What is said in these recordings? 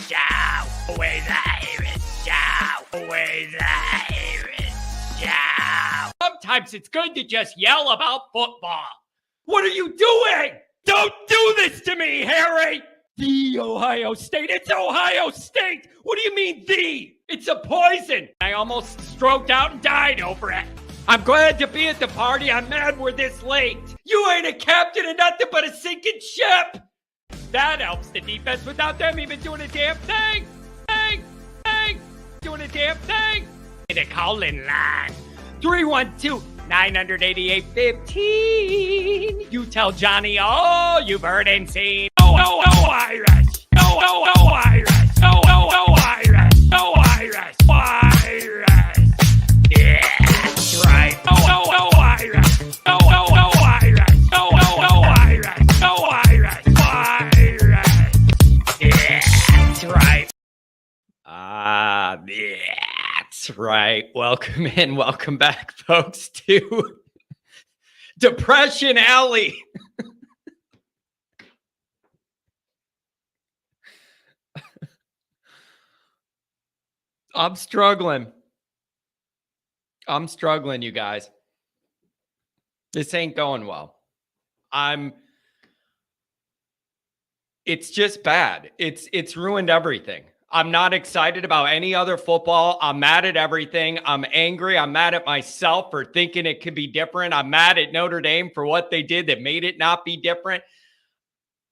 Show away the Irish. Show away the Irish. Show. Sometimes it's good to just yell about football. What are you doing? Don't do this to me, Harry! The Ohio State. It's Ohio State! What do you mean, the? It's a poison! I almost stroked out and died over it. I'm glad to be at the party. I'm mad we're this late. You ain't a captain of nothing but a sinking ship! That helps the defense without them even doing a damn thing! Doing a damn thing! The call-in line. 312-988-15. You tell Johnny all you've heard and seen. Oh, Irish. Oh, Irish. Oh, Irish. Oh, Irish. Irish. Yeah, that's right. Oh, Irish. Oh, Irish. Oh, Irish. Oh, Irish. Irish. Yeah, that's right. That's right. Welcome in. Welcome back, folks, to Depression Alley. I'm struggling, you guys. This ain't going well. It's just bad. It's ruined everything. I'm not excited about any other football. I'm mad at everything. I'm angry. I'm mad at myself for thinking it could be different. I'm mad at Notre Dame for what they did that made it not be different.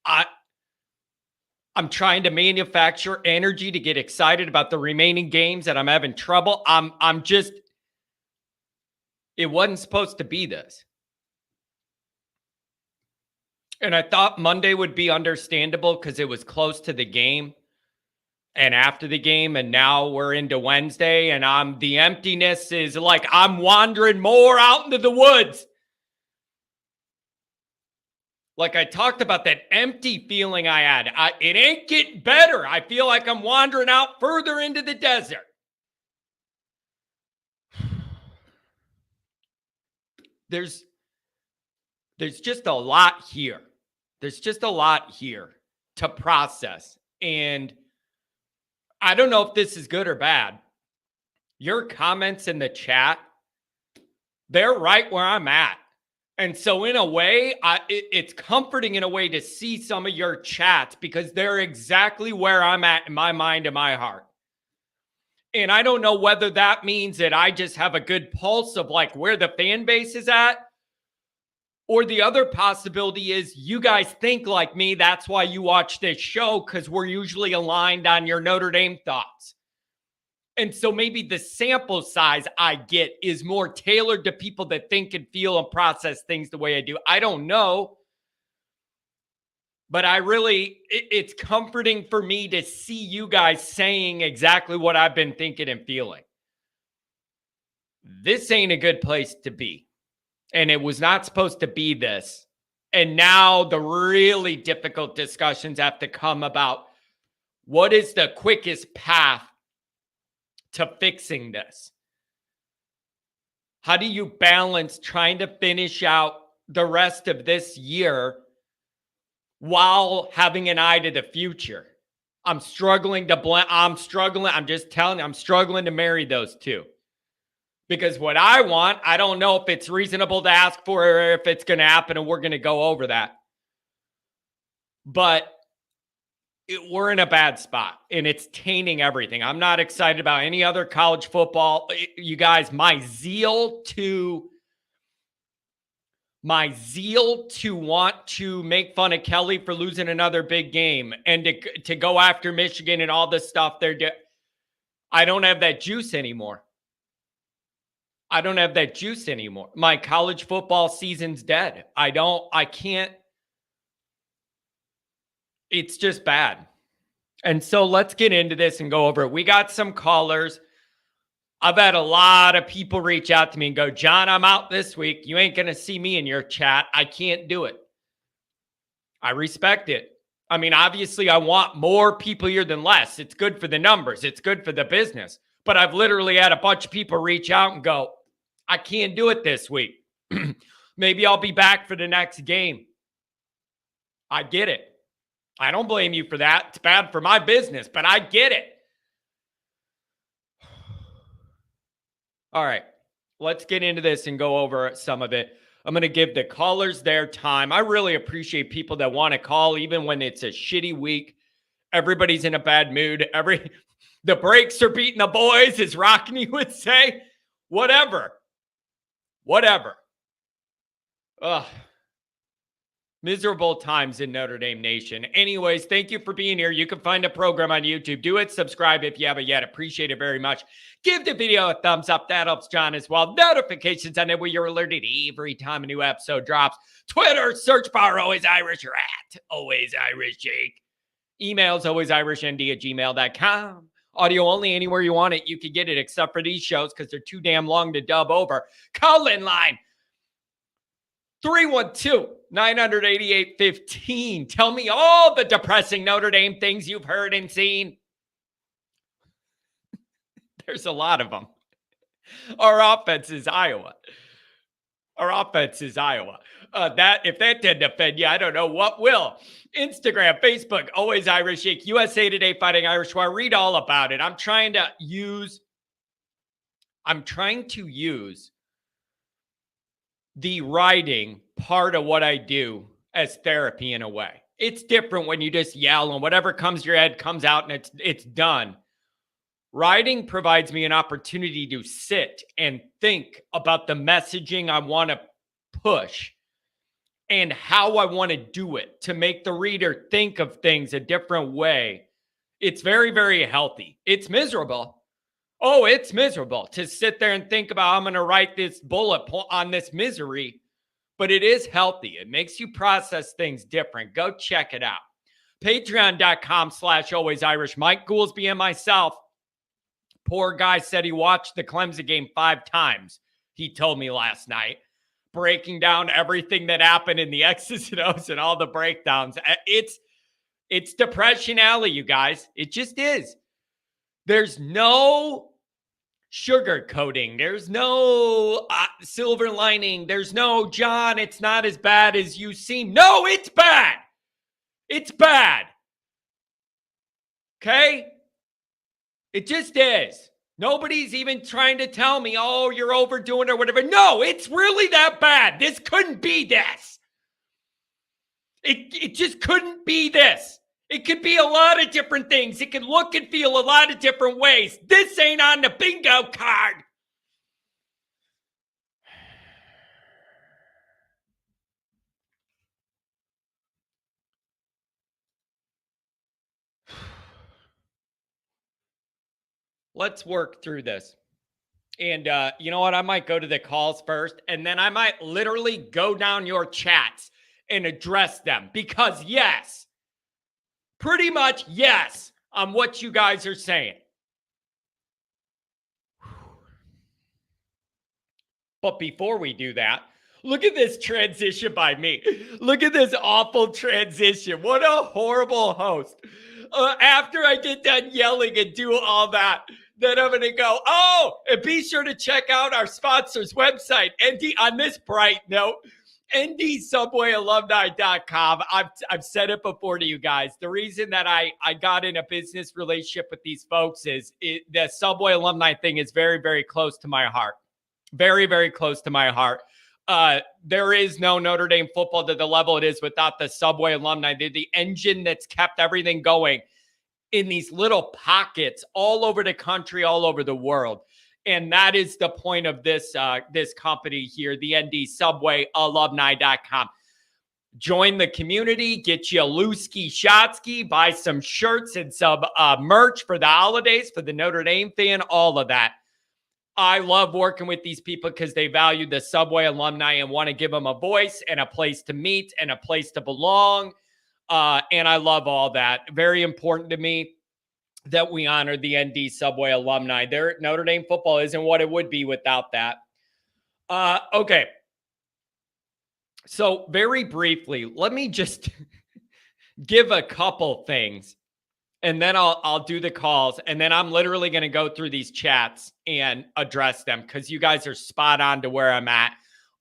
I'm trying to manufacture energy to get excited about the remaining games, and I'm having trouble. It wasn't supposed to be this. And I thought Monday would be understandable because it was close to the game and after the game, and now we're into Wednesday, and the emptiness is like I'm wandering more out into the woods. Like I talked about that empty feeling I had. It ain't getting better. I feel like I'm wandering out further into the desert. There's just a lot here. There's just a lot here to process. And I don't know if this is good or bad. Your comments in the chat, they're right where I'm at. And so in a way, it's comforting in a way to see some of your chats because they're exactly where I'm at in my mind and my heart. And I don't know whether that means that I just have a good pulse of like where the fan base is at, or the other possibility is you guys think like me. That's why you watch this show, because we're usually aligned on your Notre Dame thoughts. And so maybe the sample size I get is more tailored to people that think and feel and process things the way I do. I don't know. But it's comforting for me to see you guys saying exactly what I've been thinking and feeling. This ain't a good place to be. And it was not supposed to be this. And now the really difficult discussions have to come about what is the quickest path to fixing this? How do you balance trying to finish out the rest of this year while having an eye to the future? I'm struggling to I'm just telling you, I'm struggling to marry those two. Because what I want, I don't know if it's reasonable to ask for or if it's going to happen, and we're going to go over that. But we're in a bad spot, and it's tainting everything. I'm not excited about any other college football. You guys, my zeal to want to make fun of Kelly for losing another big game and to go after Michigan and all the stuff they're doing, I don't have that juice anymore. My college football season's dead. I can't. It's just bad. And so let's get into this and go over it. We got some callers. I've had a lot of people reach out to me and go, John, I'm out this week. You ain't going to see me in your chat. I can't do it. I respect it. I mean, obviously, I want more people here than less. It's good for the numbers. It's good for the business. But I've literally had a bunch of people reach out and go, I can't do it this week. Maybe I'll be back for the next game. I get it. I don't blame you for that. It's bad for my business, but I get it. All right, let's get into this and go over some of it. I'm going to give the callers their time. I really appreciate people that want to call, even when it's a shitty week. Everybody's in a bad mood. The breaks are beating the boys, as Rockney would say. Whatever. Ugh. Miserable times in Notre Dame Nation. Anyways, thank you for being here. You can find a program on YouTube. Do it. Subscribe if you haven't yet. Appreciate it very much. Give the video a thumbs up. That helps John as well. Notifications on it where you're alerted every time a new episode drops. Twitter, search bar, Always Irish, or at Always Irish Jake. Emails, alwaysirishnd@gmail.com. Audio only anywhere you want it. You can get it except for these shows because they're too damn long to dub over. Call-in line. 312-988-15. Tell me all the depressing Notre Dame things you've heard and seen. There's a lot of them. Our offense is Iowa. If that didn't offend you, I don't know what will. Instagram, Facebook, Always Irish Jake, USA Today, Fighting Irish War. Read all about it. I'm trying to use the writing part of what I do as therapy in a way. It's different when you just yell and whatever comes to your head comes out and it's done. Writing provides me an opportunity to sit and think about the messaging I want to push and how I want to do it to make the reader think of things a different way. It's very, very healthy. It's miserable. Oh, it's miserable to sit there and think about, I'm going to write this bullet point on this misery, but it is healthy. It makes you process things different. Go check it out. Patreon.com/alwaysirish. Mike Goolsby and myself. Poor guy said he watched the Clemson game 5 times. He told me last night, breaking down everything that happened in the X's and O's and all the breakdowns. It's Depression Alley, you guys. It just is. There's no sugarcoating. There's no silver lining. There's no, John, it's not as bad as you seem. No, it's bad. It's bad. Okay? It just is. Nobody's even trying to tell me, oh, you're overdoing it or whatever. No, it's really that bad. This couldn't be this. It just couldn't be this. It could be a lot of different things. It could look and feel a lot of different ways. This ain't on the bingo card. Let's work through this. And you know what? I might go to the calls first, and then I might literally go down your chats and address them. Because yes, pretty much yes, on what you guys are saying. But before we do that, look at this transition by me. Look at this awful transition. What a horrible host. After I get done yelling and do all that, then I'm going to go, oh, and be sure to check out our sponsor's website, ND, on this bright note, ndsubwayalumni.com. I've said it before to you guys. The reason that I got in a business relationship with these folks is the Subway alumni thing is very, very close to my heart. Very, very close to my heart. There is no Notre Dame football to the level it is without the Subway alumni. They're the engine that's kept everything going in these little pockets all over the country, all over the world. And that is the point of this company here, the ndsubwayalumni.com. Join the community, get you a Lewski Shotsky, buy some shirts and some merch for the holidays, for the Notre Dame fan, all of that. I love working with these people because they value the Subway alumni and want to give them a voice and a place to meet and a place to belong. And I love all that. Very important to me that we honor the ND Subway alumni. Notre Dame football isn't what it would be without that. Okay. So very briefly, let me just give a couple things, and then I'll do the calls, and then I'm literally going to go through these chats and address them because you guys are spot on to where I'm at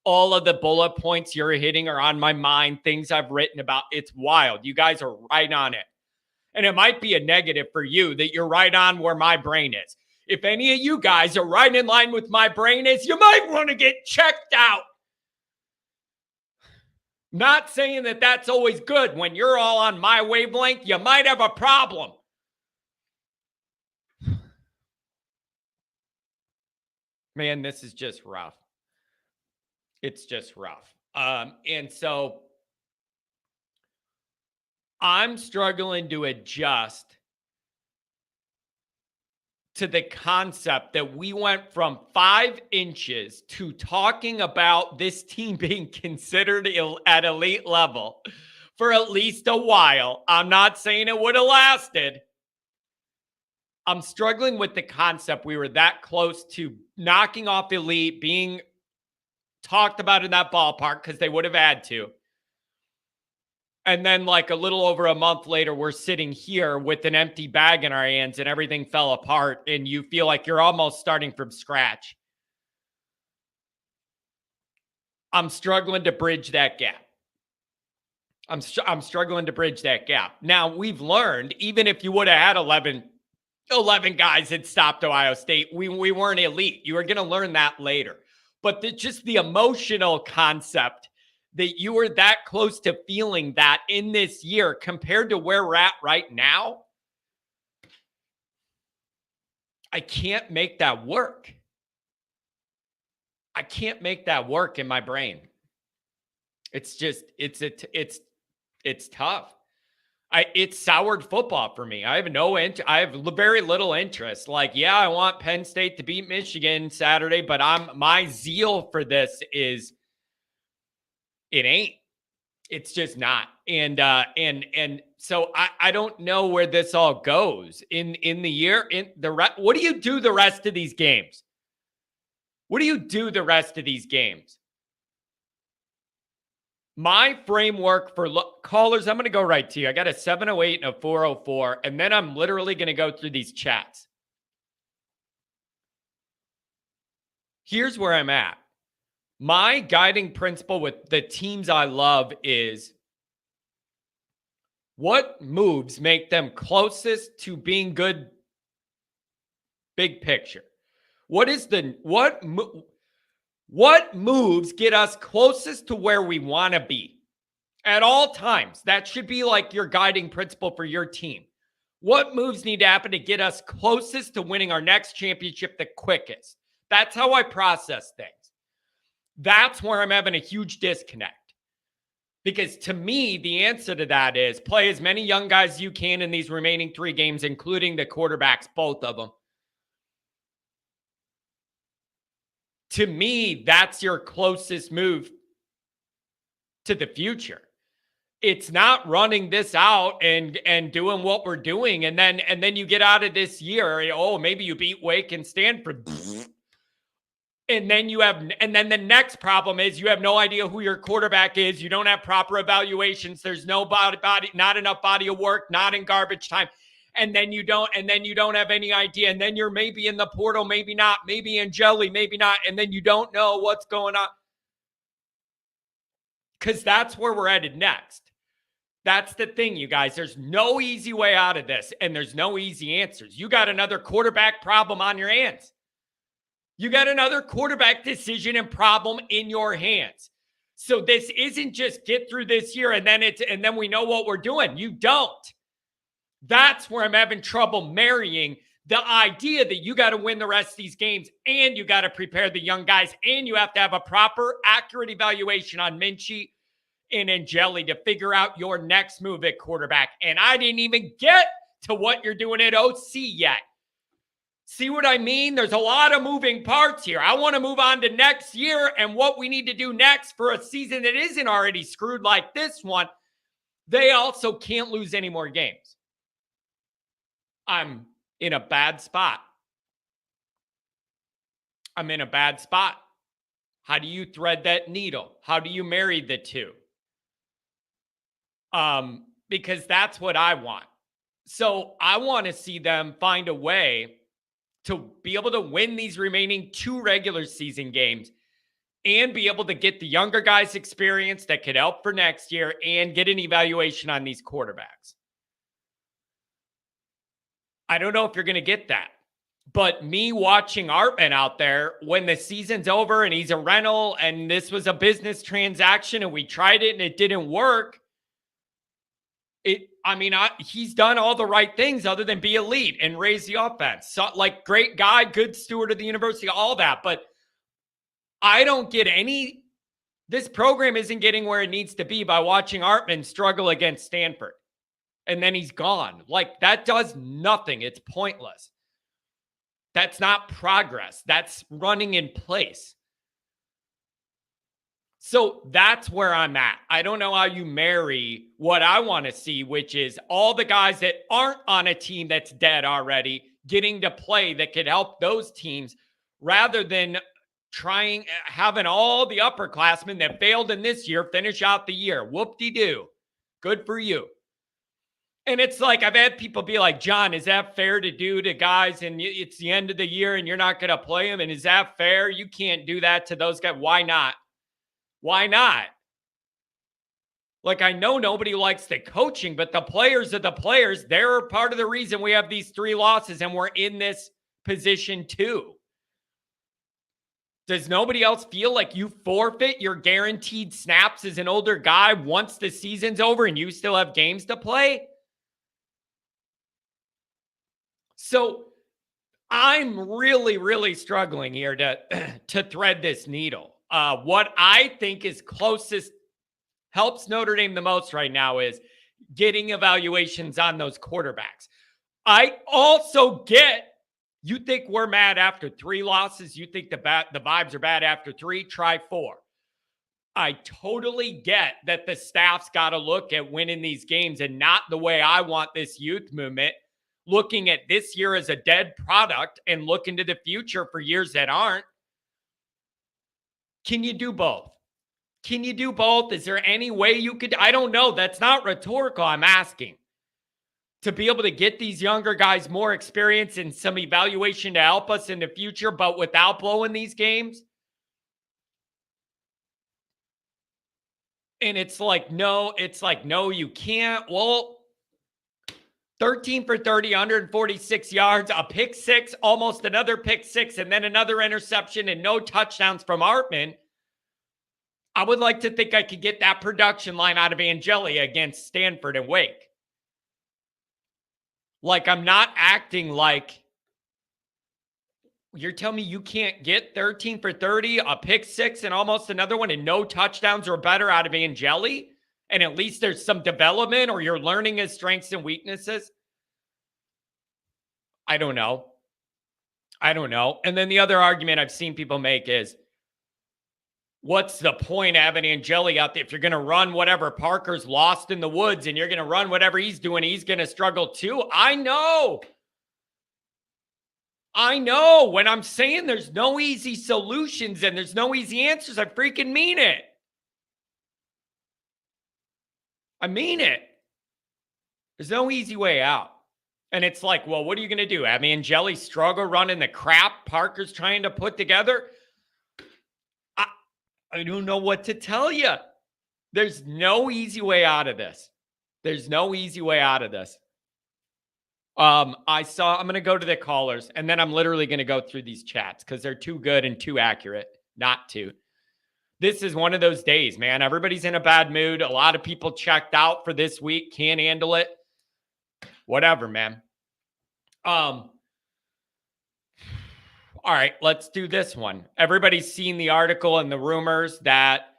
all of the bullet points you're hitting are on my mind, things I've written about. It's wild. You guys are right on it. And it might be a negative for you that you're right on where my brain is. If any of you guys are right in line with my brain is, you might want to get checked out. Not saying that that's always good. When you're all on my wavelength, you might have a problem. Man, this is just rough. It's just rough. And so I'm struggling to adjust to the concept that we went from 5 inches to talking about this team being considered at elite level for at least a while. I'm not saying it would have lasted. I'm struggling with the concept we were that close to knocking off elite, being talked about in that ballpark because they would have had to. And then like a little over a month later, we're sitting here with an empty bag in our hands and everything fell apart and you feel like you're almost starting from scratch. I'm struggling to bridge that gap. I'm struggling to bridge that gap. Now, we've learned, even if you would have had 11 guys that stopped Ohio State, we weren't elite. You were going to learn that later. But just the emotional concept that you were that close to feeling that in this year compared to where we're at right now, I can't make that work. I can't make that work in my brain. It's just, it's tough. It's soured football for me. I have very little interest. Like, yeah, I want Penn State to beat Michigan Saturday, but my zeal for this is, it ain't. It's just not. And so I don't know where this all goes in the year. What do you do the rest of these games? What do you do the rest of these games? My framework for callers, I'm going to go right to you. I got a 708 and a 404, and then I'm literally going to go through these chats. Here's where I'm at. My guiding principle with the teams I love is what moves make them closest to being good big picture? What moves get us closest to where we want to be at all times? That should be like your guiding principle for your team. What moves need to happen to get us closest to winning our next championship the quickest? That's how I process things. That's where I'm having a huge disconnect. Because to me, the answer to that is play as many young guys as you can in these remaining 3 games, including the quarterbacks, both of them. To me, that's your closest move to the future. It's not running this out and doing what we're doing. And then you get out of this year. Oh, maybe you beat Wake and Stanford. And then the next problem is you have no idea who your quarterback is. You don't have proper evaluations. There's not enough body of work, not in garbage time. And then you don't have any idea. And then you're maybe in the portal, maybe not, maybe in jelly, maybe not. And then you don't know what's going on. Because that's where we're headed next. That's the thing, you guys. There's no easy way out of this. And there's no easy answers. You got another quarterback problem on your hands. You got another quarterback decision and problem in your hands. So this isn't just get through this year and then we know what we're doing. You don't. That's where I'm having trouble marrying the idea that you got to win the rest of these games and you got to prepare the young guys and you have to have a proper, accurate evaluation on Minchie and Angeli to figure out your next move at quarterback. And I didn't even get to what you're doing at OC yet. See what I mean? There's a lot of moving parts here. I want to move on to next year and what we need to do next for a season that isn't already screwed like this one. They also can't lose any more games. I'm in a bad spot. I'm in a bad spot. How do you thread that needle? How do you marry the two? Because that's what I want. So I want to see them find a way to be able to win these remaining 2 regular season games and be able to get the younger guys experience that could help for next year and get an evaluation on these quarterbacks. I don't know if you're going to get that. But me watching Artman out there when the season's over and he's a rental and this was a business transaction and we tried it and it didn't work. He's done all the right things other than be elite and raise the offense. So, like, great guy, good steward of the university, all that. But I don't get this program isn't getting where it needs to be by watching Artman struggle against Stanford. And then he's gone. Like, that does nothing. It's pointless. That's not progress. That's running in place. So that's where I'm at. I don't know how you marry what I want to see, which is all the guys that aren't on a team that's dead already getting to play that could help those teams rather than having all the upperclassmen that failed in this year finish out the year. Whoop-de-doo. Good for you. And it's like, I've had people be like, John, is that fair to do to guys and it's the end of the year and you're not going to play them? And is that fair? You can't do that to those guys. Why not? Why not? Like, I know nobody likes the coaching, but the players are the players. They're part of the reason we have these 3 losses and we're in this position too. Does nobody else feel like you forfeit your guaranteed snaps as an older guy once the season's over and you still have games to play? So I'm really, really struggling here to thread this needle. What I think is closest, helps Notre Dame the most right now is getting evaluations on those quarterbacks. I also get, you think we're mad after 3 losses. You think the vibes are bad after 3, try 4. I totally get that the staff's got to look at winning these games and not the way I want this youth movement, looking at this year as a dead product and looking to the future for years that aren't. Can you do both? Can you do both? Is there any way you could? I don't know. That's not rhetorical. I'm asking to be able to get these younger guys more experience and some evaluation to help us in the future, but without blowing these games. And it's like, no, you can't. Well, 13 for 30, 146 yards, a pick 6, almost another pick 6, and then another interception and no touchdowns from Artman. I would like to think I could get that production line out of Angeli against Stanford and Wake. Like, I'm not acting like you're telling me you can't get 13 for 30, a pick 6, and almost another one, and no touchdowns or better out of Angeli? And at least there's some development or you're learning his strengths and weaknesses? I don't know. And then the other argument I've seen people make is, what's the point of having Angeli out there? If you're going to run whatever Parker's lost in the woods and you're going to run whatever he's doing, he's going to struggle too. I know. When I'm saying there's no easy solutions and there's no easy answers, I freaking mean it. I mean it. There's no easy way out. And it's like, well, what are you going to do? Have Angeli struggle running the crap Parker's trying to put together? I don't know what to tell you. There's no easy way out of this. I'm going to go to the callers, and then I'm literally going to go through these chats because they're too good and too accurate not to. This is one of those days, man. Everybody's in a bad mood. A lot of people checked out for this week. Can't handle it. Whatever, man. All right, let's do this one. Everybody's seen the article and the rumors that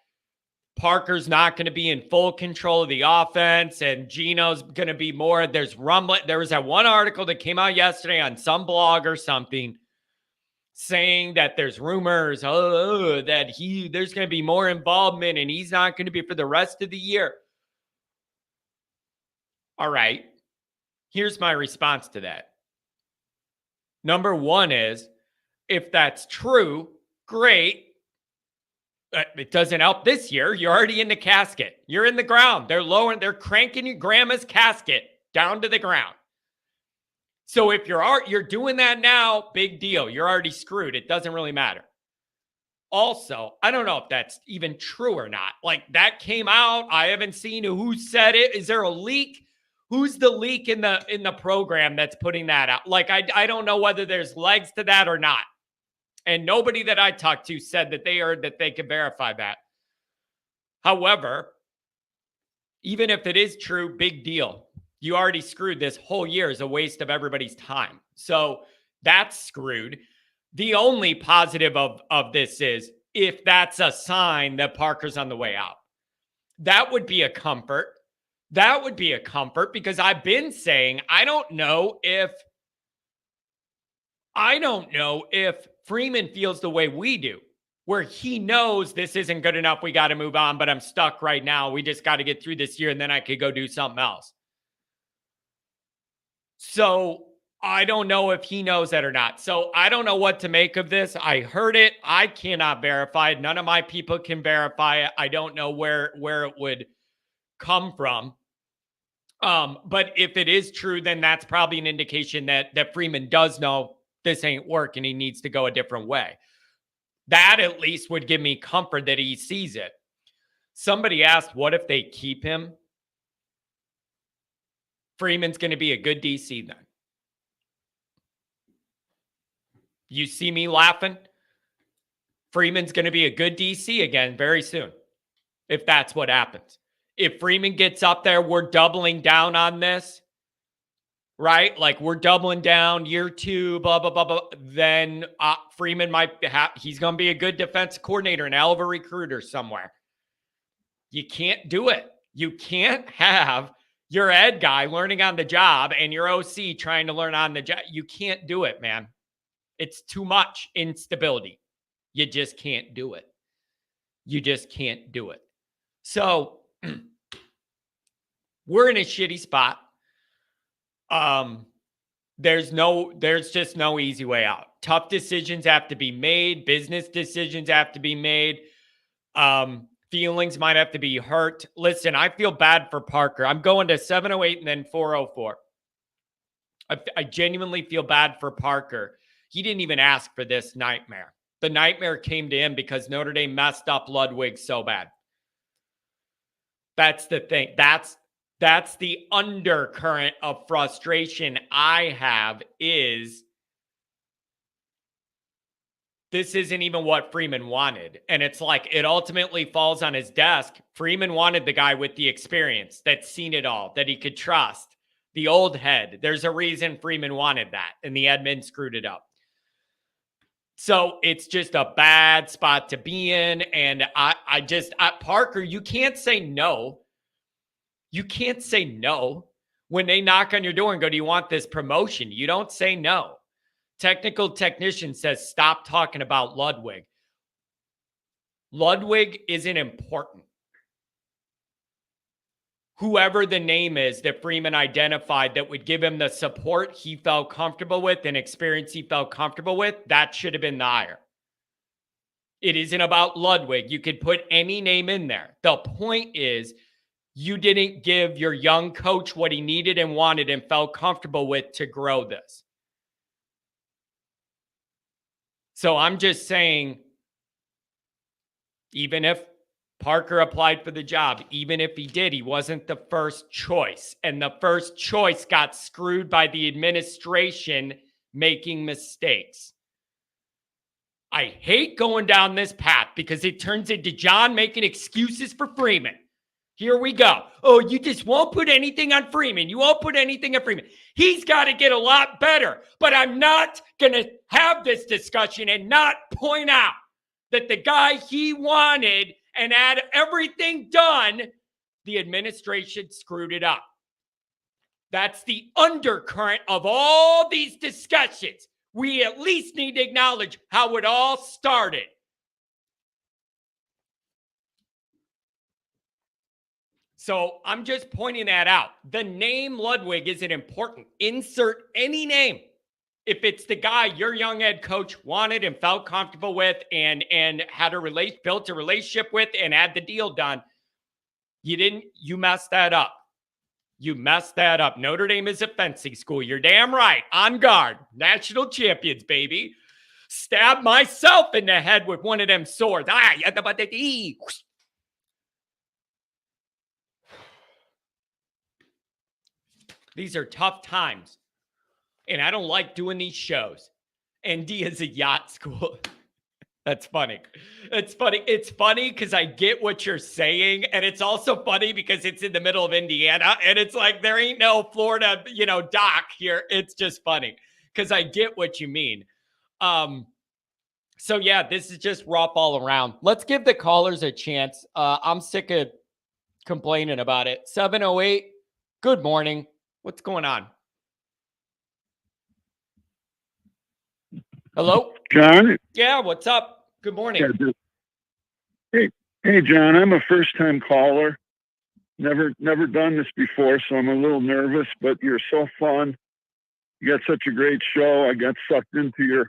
Parker's not going to be in full control of the offense and Gino's going to be more. There's rumbling. There was that one article that came out yesterday on some blog or something saying that there's rumors that there's going to be more involvement and he's not going to be for the rest of the year. All right. Here's my response to that. Number one is, if that's true, great. It doesn't help this year. You're already in the casket. You're in the ground. They're cranking your grandma's casket down to the ground. So if you're doing that now, big deal. You're already screwed. It doesn't really matter. Also, I don't know if that's even true or not. Like, that came out. I haven't seen who said it. Is there a leak? Who's the leak in the program that's putting that out? Like, I don't know whether there's legs to that or not. And nobody that I talked to said that they could verify that. However, even if it is true, big deal. You already screwed. This whole year is a waste of everybody's time. So that's screwed. The only positive of this is if that's a sign that Parker's on the way out. That would be a comfort. That would be a comfort, because I've been saying I don't know if Freeman feels the way we do, where he knows this isn't good enough. We got to move on, but I'm stuck right now. We just got to get through this year, and then I could go do something else. So I don't know if he knows that or not. So I don't know what to make of this. I heard it. I cannot verify it. None of my people can verify it. I don't know where it would come from. But if it is true, then that's probably an indication that Freeman does know this ain't working. He needs to go a different way. That at least would give me comfort that he sees it. Somebody asked, what if they keep him? Freeman's going to be a good DC then. You see me laughing? Freeman's going to be a good DC again very soon, if that's what happens. If Freeman gets up there, we're doubling down on this, right? Like, we're doubling down year 2, blah, blah, blah, blah. Then Freeman he's going to be a good defensive coordinator, an hell of a recruiter somewhere. You can't do it. You can't have your ed guy learning on the job and your OC trying to learn on the job. You can't do it, man. It's too much instability. You just can't do it. You just can't do it. So we're in a shitty spot. There's just no easy way out. Tough decisions have to be made. Business decisions have to be made. Feelings might have to be hurt. Listen, I feel bad for Parker. I'm going to 708 and then 404. I genuinely feel bad for Parker. He didn't even ask for this nightmare. The nightmare came to him because Notre Dame messed up Ludwig so bad. That's the thing. That's the undercurrent of frustration I have, is this isn't even what Freeman wanted. And it's like, it ultimately falls on his desk. Freeman wanted the guy with the experience, that's seen it all, that he could trust, the old head. There's a reason Freeman wanted that, and the admin screwed it up. So it's just a bad spot to be in. And Parker, you can't say no. You can't say no when they knock on your door and go, do you want this promotion? You don't say no. Technical technician says, stop talking about Ludwig. Ludwig isn't important. Whoever the name is that Freeman identified that would give him the support he felt comfortable with and experience he felt comfortable with, that should have been the hire. It isn't about Ludwig. You could put any name in there. The point is, you didn't give your young coach what he needed and wanted and felt comfortable with to grow this. So I'm just saying, even if Parker applied for the job, even if he did, he wasn't the first choice. And the first choice got screwed by the administration making mistakes. I hate going down this path because it turns into John making excuses for Freeman. Here we go. Oh, you just won't put anything on Freeman. You won't put anything on Freeman. He's got to get a lot better. But I'm not going to have this discussion and not point out that the guy he wanted and had everything done, the administration screwed it up. That's the undercurrent of all these discussions. We at least need to acknowledge how it all started. So I'm just pointing that out. The name Ludwig isn't important. Insert any name. If it's the guy your young head coach wanted and felt comfortable with and had built a relationship with and had the deal done, you messed that up. You messed that up. Notre Dame is a fencing school. You're damn right. On guard. National champions, baby. Stab myself in the head with one of them swords. These are tough times. And I don't like doing these shows. ND is a yacht school. That's funny. It's funny. It's funny because I get what you're saying. And it's also funny because it's in the middle of Indiana. And it's like, there ain't no Florida, dock here. It's just funny because I get what you mean. So yeah, this is just rough all around. Let's give the callers a chance. I'm sick of complaining about it. 708, good morning. What's going on? Hello? John? Yeah, what's up? Good morning. Yeah, hey, John, I'm a first-time caller. Never done this before, so I'm a little nervous, but you're so fun. You got such a great show. I got sucked into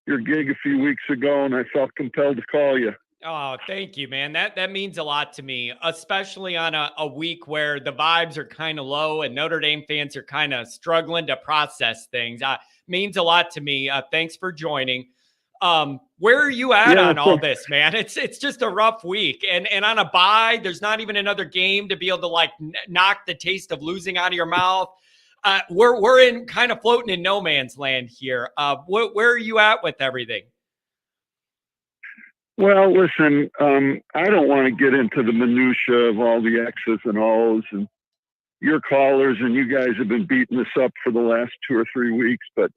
your gig a few weeks ago, and I felt compelled to call you. Oh, thank you, man. That means a lot to me, especially on a week where the vibes are kind of low and Notre Dame fans are kind of struggling to process things. Means a lot to me. Thanks for joining. Where are you at on all this, man? It's just a rough week, and on a bye, there's not even another game to be able to knock the taste of losing out of your mouth. We're in kind of floating in no man's land here. Where are you at with everything? Well, listen, I don't want to get into the minutia of all the X's and O's, and your callers and you guys have been beating this up for the last 2 or 3 weeks, but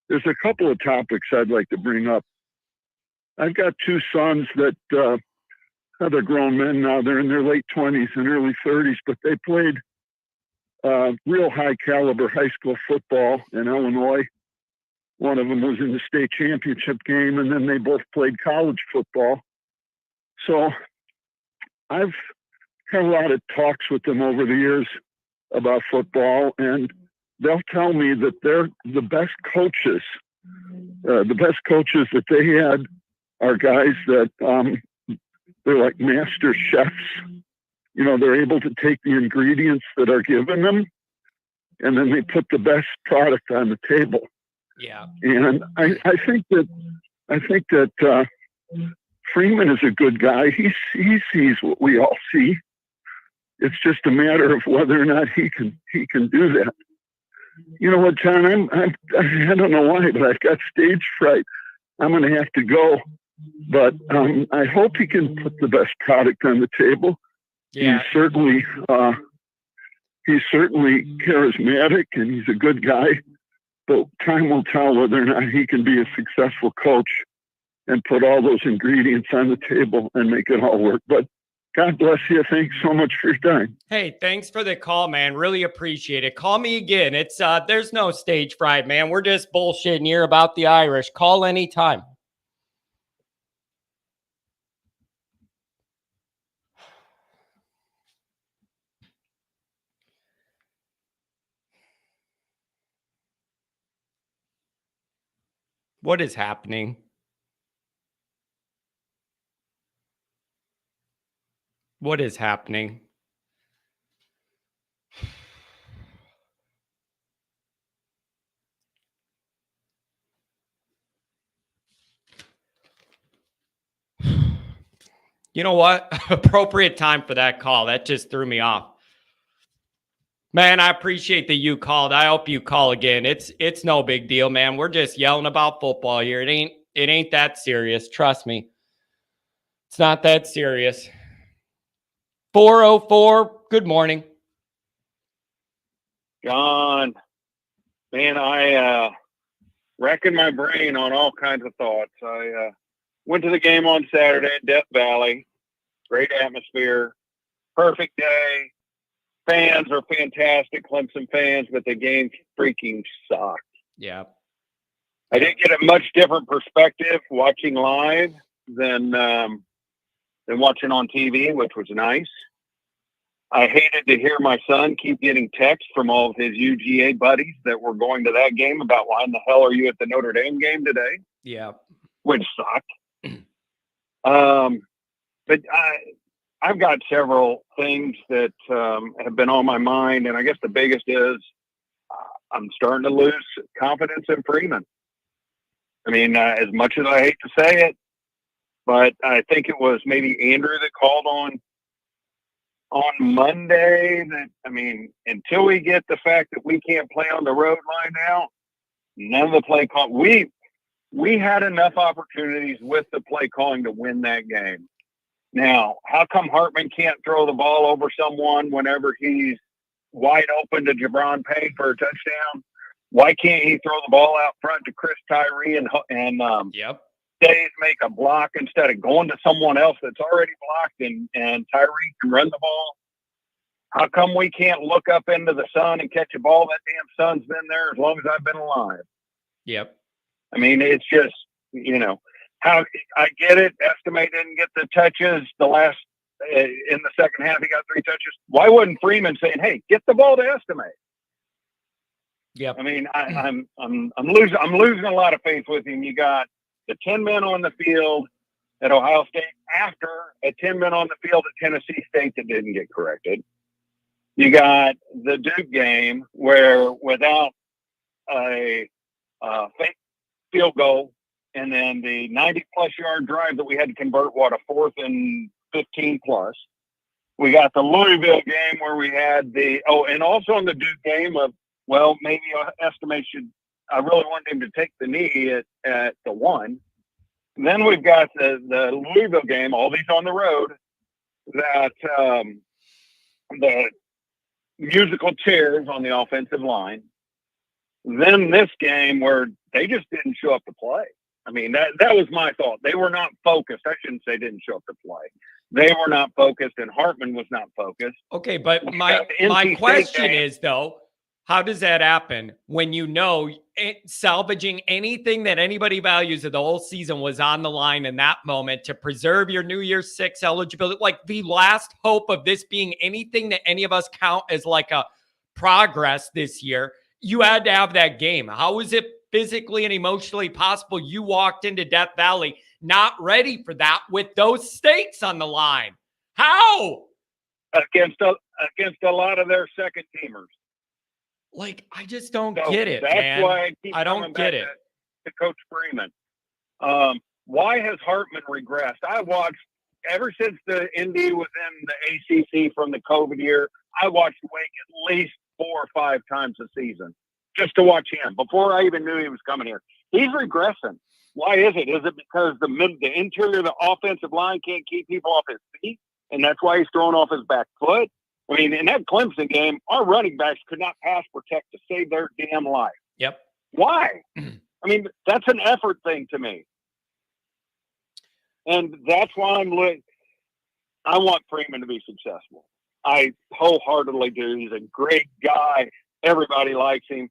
there's a couple of topics I'd like to bring up. I've got 2 sons that they're grown men now. They're in their late 20s and early 30s, but they played real high caliber high school football in Illinois. One of them was in the state championship game, and then they both played college football. So I've had a lot of talks with them over the years about football, and they'll tell me that they're the best coaches. The best coaches that they had are guys that they're like master chefs. They're able to take the ingredients that are given them, and then they put the best product on the table. Yeah. And I think that Freeman is a good guy. He sees what we all see. It's just a matter of whether or not he can do that. You know what, John? I don't know why, but I've got stage fright. I'm going to have to go, but I hope he can put the best product on the table. Yeah. He's certainly charismatic, and he's a good guy. But time will tell whether or not he can be a successful coach and put all those ingredients on the table and make it all work. But God bless you. Thanks so much for your time. Hey, thanks for the call, man. Really appreciate it. Call me again. It's there's no stage fright, man. We're just bullshitting here about the Irish. Call anytime. What is happening? What is happening? You know what? Appropriate time for that call. That just threw me off. Man, I appreciate that you called. I hope you call again. It's no big deal, man. We're just yelling about football here. It ain't that serious. Trust me. It's not that serious. 404, good morning. John, man, I racking my brain on all kinds of thoughts. I went to the game on Saturday at Death Valley. Great atmosphere. Perfect day. Fans are fantastic, Clemson fans, but the game freaking sucked. Yeah. I did get a much different perspective watching live than watching on TV, which was nice. I hated to hear my son keep getting texts from all of his UGA buddies that were going to that game about why in the hell are you at the Notre Dame game today? Yeah. Which sucked. But I've got several things that have been on my mind, and I guess the biggest is I'm starting to lose confidence in Freeman. I mean, as much as I hate to say it, but I think it was maybe Andrew that called on Monday that, I mean, until we get the fact that we can't play on the road line out, none of the play call. We had enough opportunities with the play calling to win that game. Now, how come Hartman can't throw the ball over someone whenever he's wide open to Jabron Payne for a touchdown? Why can't he throw the ball out front to Chris Tyree and Days make a block instead of going to someone else that's already blocked and Tyree can run the ball? How come we can't look up into the sun and catch a ball? That damn sun's been there as long as I've been alive. Yep. I mean, it's just, how I get it. Estimate didn't get the touches the last in the second half. He got 3 touches. Why wasn't Freeman saying, "Hey, get the ball to Estimate"? Yep. I mean, I'm losing a lot of faith with him. You got the 10 men on the field at Ohio State after a 10 men on the field at Tennessee State that didn't get corrected. You got the Duke game where without a fake field goal and then the 90-plus yard drive that we had to convert, a 4th and 15 plus. We got the Louisville game where we had and also in the Duke game of, well, maybe estimation. I really want him to take the knee at the 1. Then we've got the Louisville game, all these on the road, that the musical chairs on the offensive line. Then this game where they just didn't show up to play. I mean, that was my thought. They were not focused. I shouldn't say didn't show up to play. They were not focused, and Hartman was not focused. Okay, but my question is, though, how does that happen when salvaging anything that anybody values of the whole season was on the line in that moment to preserve your New Year's 6 eligibility? Like the last hope of this being anything that any of us count as like a progress this year, you had to have that game. How is it physically and emotionally possible you walked into Death Valley not ready for that with those stakes on the line? How? Against a lot of their second teamers. Like, I just don't get it, that's man. Why I don't get it. To Coach Freeman. Why has Hartman regressed? I watched ever since the ND was in the ACC from the COVID year. I watched Wake at least 4 or 5 times a season just to watch him before I even knew he was coming here. He's regressing. Why is it? Is it because the interior of the offensive line can't keep people off his feet, and that's why he's throwing off his back foot? I mean, in that Clemson game, our running backs could not pass protect to save their damn life. Yep. Why? I mean, that's an effort thing to me. And that's why I want Freeman to be successful. I wholeheartedly do. He's a great guy. Everybody likes him.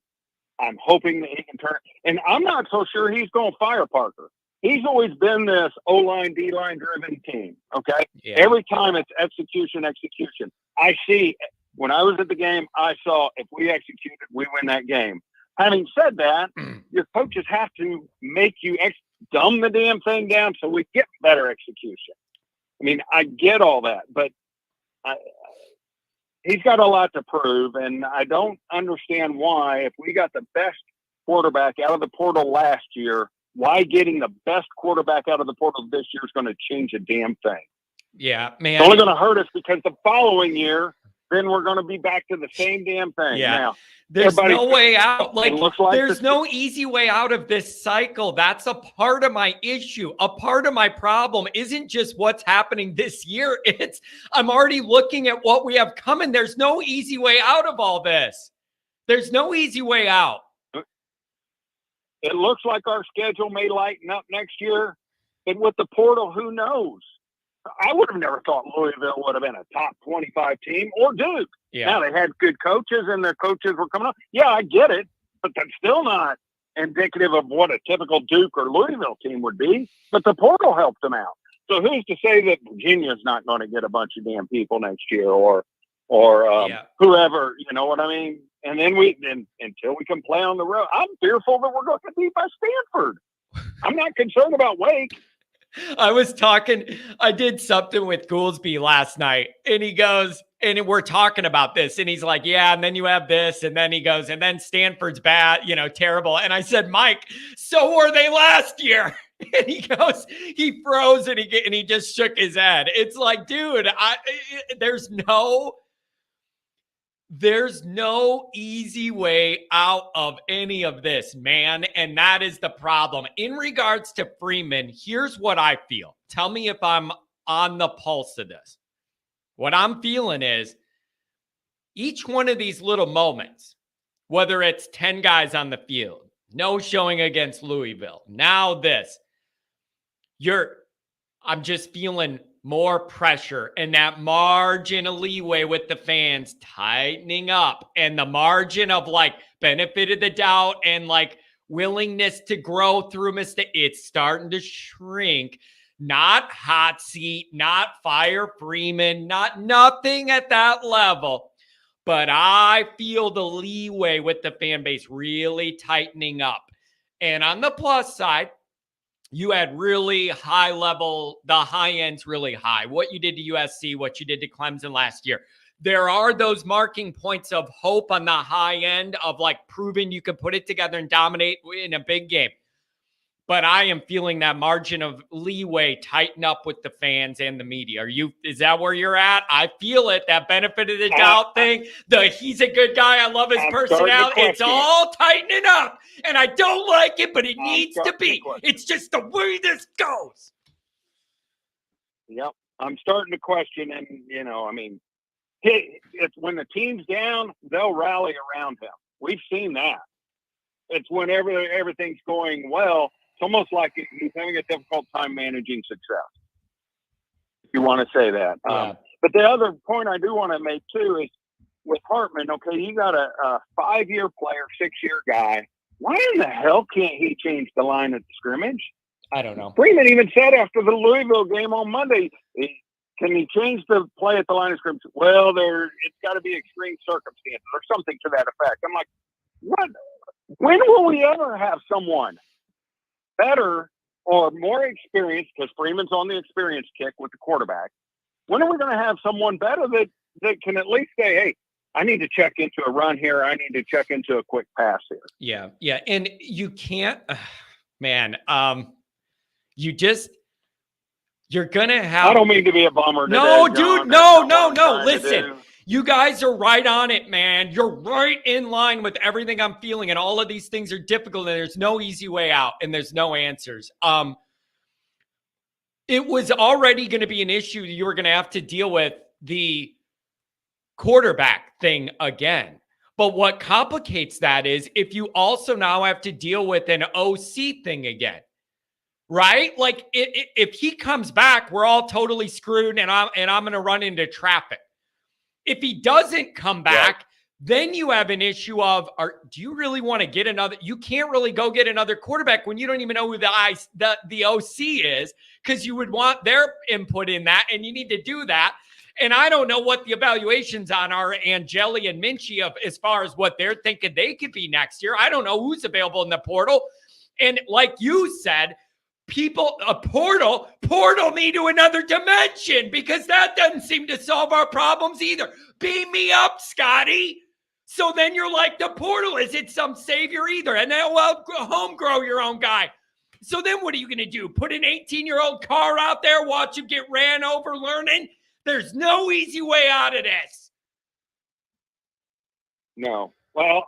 I'm hoping that he can turn. And I'm not so sure he's going to fire Parker. He's always been this O-line, D-line driven team, okay? Yeah. Every time it's execution. I see, when I was at the game, I saw if we executed, we win that game. Having said that, your coaches have to make you dumb the damn thing down so we get better execution. I mean, I get all that, but he's got a lot to prove, and I don't understand why, if we got the best quarterback out of the portal last year, why getting the best quarterback out of the portal this year is going to change a damn thing. Yeah, man. It's only going to hurt us because the following year, then we're going to be back to the same damn thing. Yeah. Now, there's no way out. There's no easy way out of this cycle. That's a part of my issue. A part of my problem isn't just what's happening this year. I'm already looking at what we have coming. There's no easy way out of all this. There's no easy way out. It looks like our schedule may lighten up next year. And with the portal, who knows? I would have never thought Louisville would have been a top 25 team, or Duke. Yeah. Now, they had good coaches, and their coaches were coming up. Yeah, I get it, but that's still not indicative of what a typical Duke or Louisville team would be. But the portal helped them out. So who's to say that Virginia's not going to get a bunch of damn people next year, or whoever, you know what I mean? And then until we can play on the road, I'm fearful that we're going to beat by Stanford. I'm not concerned about Wake. I did something with Goolsby last night, and he goes, And we're talking about this, and he's like, yeah, and then you have this, and then he goes, and then Stanford's bad, terrible. And I said, Mike, so were they last year. And he goes, he froze, and he just shook his head. It's like, dude, there's no easy way out of any of this, man. And that is the problem. In regards to Freeman, here's what I feel. Tell me if I'm on the pulse of this. What I'm feeling is each one of these little moments, whether it's 10 guys on the field, no showing against Louisville, now this, I'm just feeling more pressure and that margin of leeway with the fans tightening up, and the margin of like benefit of the doubt and like willingness to grow through mistake. It's starting to shrink. Not hot seat, not fire Freeman, nothing at that level. But I feel the leeway with the fan base really tightening up. And on the plus side, you had really high level, the high end's really high. What you did to USC, what you did to Clemson last year. There are those marking points of hope on the high end of like proving you can put it together and dominate in a big game. But I am feeling that margin of leeway tighten up with the fans and the media. Is that where you're at? I feel it. That benefit of the doubt thing. He's a good guy. I love his personality. It's all tightening up. And I don't like it, but it needs to be. It's just the way this goes. Yep. I'm starting to question. And, it's when the team's down, they'll rally around him. We've seen that. It's whenever everything's going well, it's almost like he's having a difficult time managing success, if you want to say that. Yeah. But the other point I do want to make, too, is with Hartman, okay, you got a 5-year player, 6-year guy. Why in the hell can't he change the line at the scrimmage? I don't know. Freeman even said after the Louisville game on Monday, can he change the play at the line of scrimmage? Well, it's got to be extreme circumstances or something to that effect. I'm like, what? When will we ever have someone better or more experienced, because Freeman's on the experience kick with the quarterback? When are we going to have someone better that can at least say, hey, I need to check into a run here. I need to check into a quick pass here. Yeah. Yeah. And you can't, man, you're going to have. I don't mean to be a bummer. No, today, John. dude. No. Listen. You guys are right on it, man. You're right in line with everything I'm feeling, and all of these things are difficult, and there's no easy way out, and there's no answers. It was already going to be an issue. You were going to have to deal with the quarterback thing again. But what complicates that is if you also now have to deal with an OC thing again, right? Like if he comes back, we're all totally screwed, and I'm going to run into traffic. If he doesn't come back, then you have an issue of, do you really want to get another? You can't really go get another quarterback when you don't even know who the OC is, because you would want their input in that, and you need to do that. And I don't know what the evaluations on are Angeli and Minchie of as far as what they're thinking they could be next year. I don't know who's available in the portal. And like you said, portal me to another dimension, because that doesn't seem to solve our problems either. Beam me up, Scotty. So then you're like, the portal isn't some savior either. And then, home grow your own guy. So then what are you going to do? Put an 18-year-old car out there, watch him get ran over learning? There's no easy way out of this. No. Well,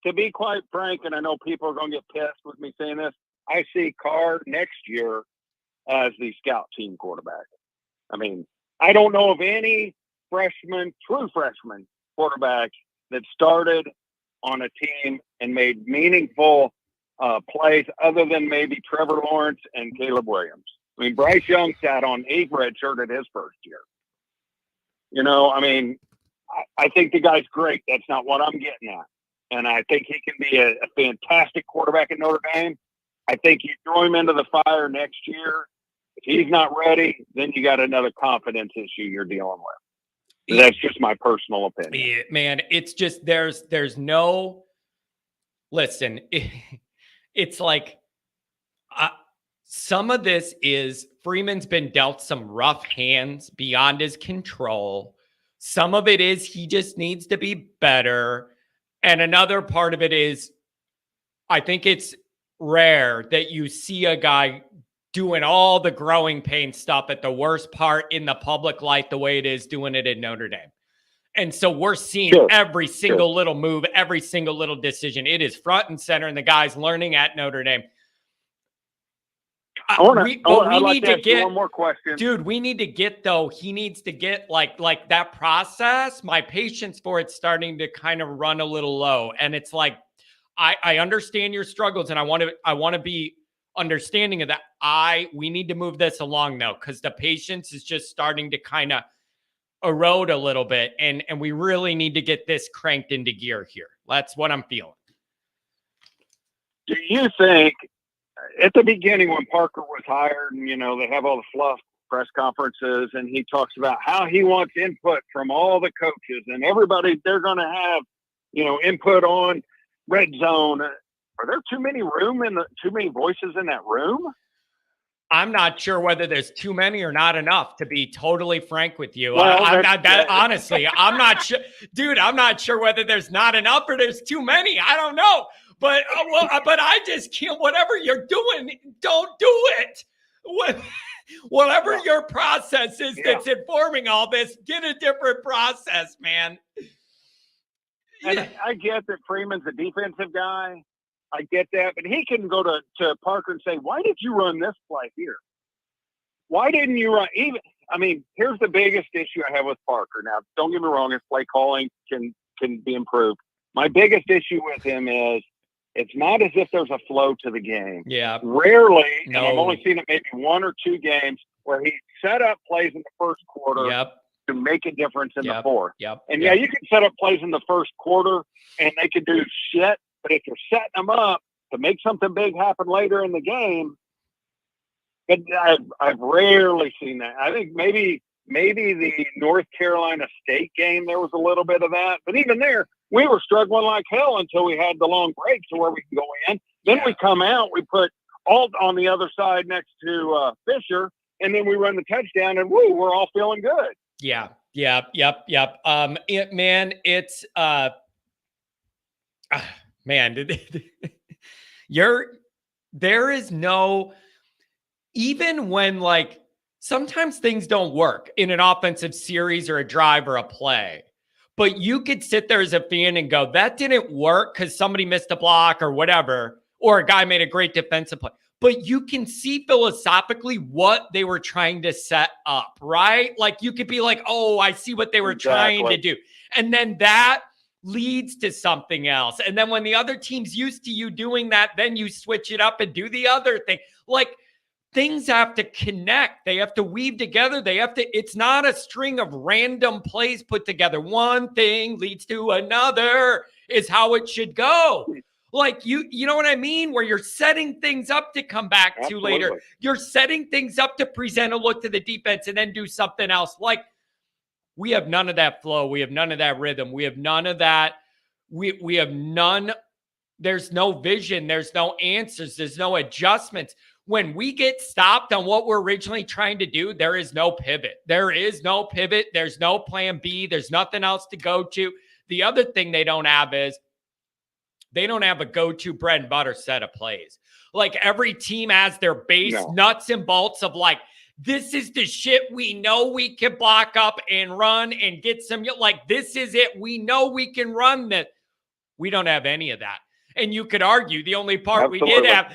to be quite frank, and I know people are going to get pissed with me saying this, I see Carr next year as the scout team quarterback. I mean, I don't know of any true freshman quarterback that started on a team and made meaningful plays other than maybe Trevor Lawrence and Caleb Williams. I mean, Bryce Young sat on 8 red shirted his first year. I think the guy's great. That's not what I'm getting at. And I think he can be a fantastic quarterback at Notre Dame. I think you throw him into the fire next year. If he's not ready, then you got another confidence issue you're dealing with. That's just my personal opinion. Yeah, man, it's just there's no. Listen, it's like some of this is Freeman's been dealt some rough hands beyond his control. Some of it is he just needs to be better. And another part of it is I think it's rare that you see a guy doing all the growing pain stuff at the worst part in the public light the way it is doing it in Notre Dame. And so we're seeing every single little move, every single little decision. It is front and center, and the guy's learning at Notre Dame. We need to get one more question. Dude, we need to get, though, he needs to get like that process. My patience for it's starting to kind of run a little low. And it's like, I understand your struggles, and I want to be understanding of that. We need to move this along, though, because the patience is just starting to kind of erode a little bit, and we really need to get this cranked into gear here. That's what I'm feeling. Do you think at the beginning when Parker was hired, and they have all the fluff press conferences, and he talks about how he wants input from all the coaches and everybody, they're going to have input on red zone. Are there too many voices in that room? I'm not sure whether there's too many or not enough, to be totally frank with you. Well, honestly, I'm not sure. Dude, I'm not sure whether there's not enough or there's too many. I don't know. But I just can't. Whatever you're doing, don't do it. Whatever your process is that's informing all this, get a different process, man. And I get that Freeman's a defensive guy. I get that, but he can go to Parker and say, why did you run this play here? Why didn't you run here's the biggest issue I have with Parker. Now, don't get me wrong, his play calling can be improved. My biggest issue with him is it's not as if there's a flow to the game. Yeah. Rarely, and I've only seen it maybe one or two games where he set up plays in the first quarter to make a difference in the fourth. And you can set up plays in the first quarter and they can do shit. But if you're setting them up to make something big happen later in the game, I've rarely seen that. I think maybe the North Carolina State game, there was a little bit of that. But even there, we were struggling like hell until we had the long break to where we can go in. Then we come out, we put Alt on the other side next to Fisher, and then we run the touchdown, and we're all feeling good. Yep. There is no, even when sometimes things don't work in an offensive series or a drive or a play, but you could sit there as a fan and go, that didn't work because somebody missed a block or whatever, or a guy made a great defensive play. But you can see philosophically what they were trying to set up, right? Like you could be like, oh, I see what they were trying to do. And then that leads to something else. And then when the other team's used to you doing that, then you switch it up and do the other thing. Like things have to connect. They have to weave together. It's not a string of random plays put together. One thing leads to another is how it should go. Like you know what I mean? Where you're setting things up to come back to later. You're setting things up to present a look to the defense and then do something else. Like we have none of that flow. We have none of that rhythm. We have none of that. We have none. There's no vision. There's no answers. There's no adjustments. When we get stopped on what we're originally trying to do, there is no pivot. There is no pivot. There's no plan B. There's nothing else to go to. The other thing they don't have is they don't have a go-to bread and butter set of plays. Like every team has their base nuts and bolts of like, this is the shit we know we can block up and run and get some, like, this is it. We know we can run that. We don't have any of that. And you could argue the only part we did have,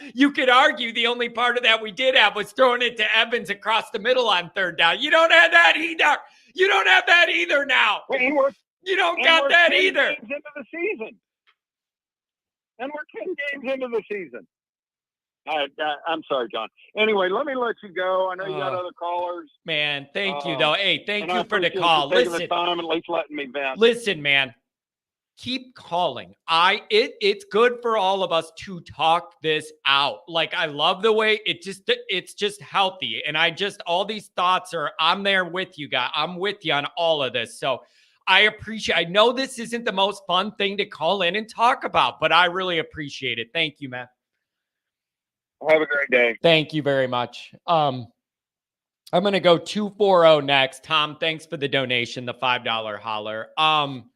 was throwing it to Evans across the middle on third down. You don't have that either. You don't have that either now. You don't got that either. Into the season. And we're 10 games into the season. I'm sorry, John. Anyway, let me let you go. I know you got other callers. Man, thank you, though. Hey, thank you for the call. Listen, the time, at least letting me vent. Listen, man. Keep calling. It's good for all of us to talk this out. Like, I love the way it's just healthy. And all these thoughts I'm there with you guys. I'm with you on all of this. So I know this isn't the most fun thing to call in and talk about, but I really appreciate it. Thank you, man. Have a great day. Thank you very much. I'm going to go 240 next. Tom, thanks for the donation, the $5 holler. I'm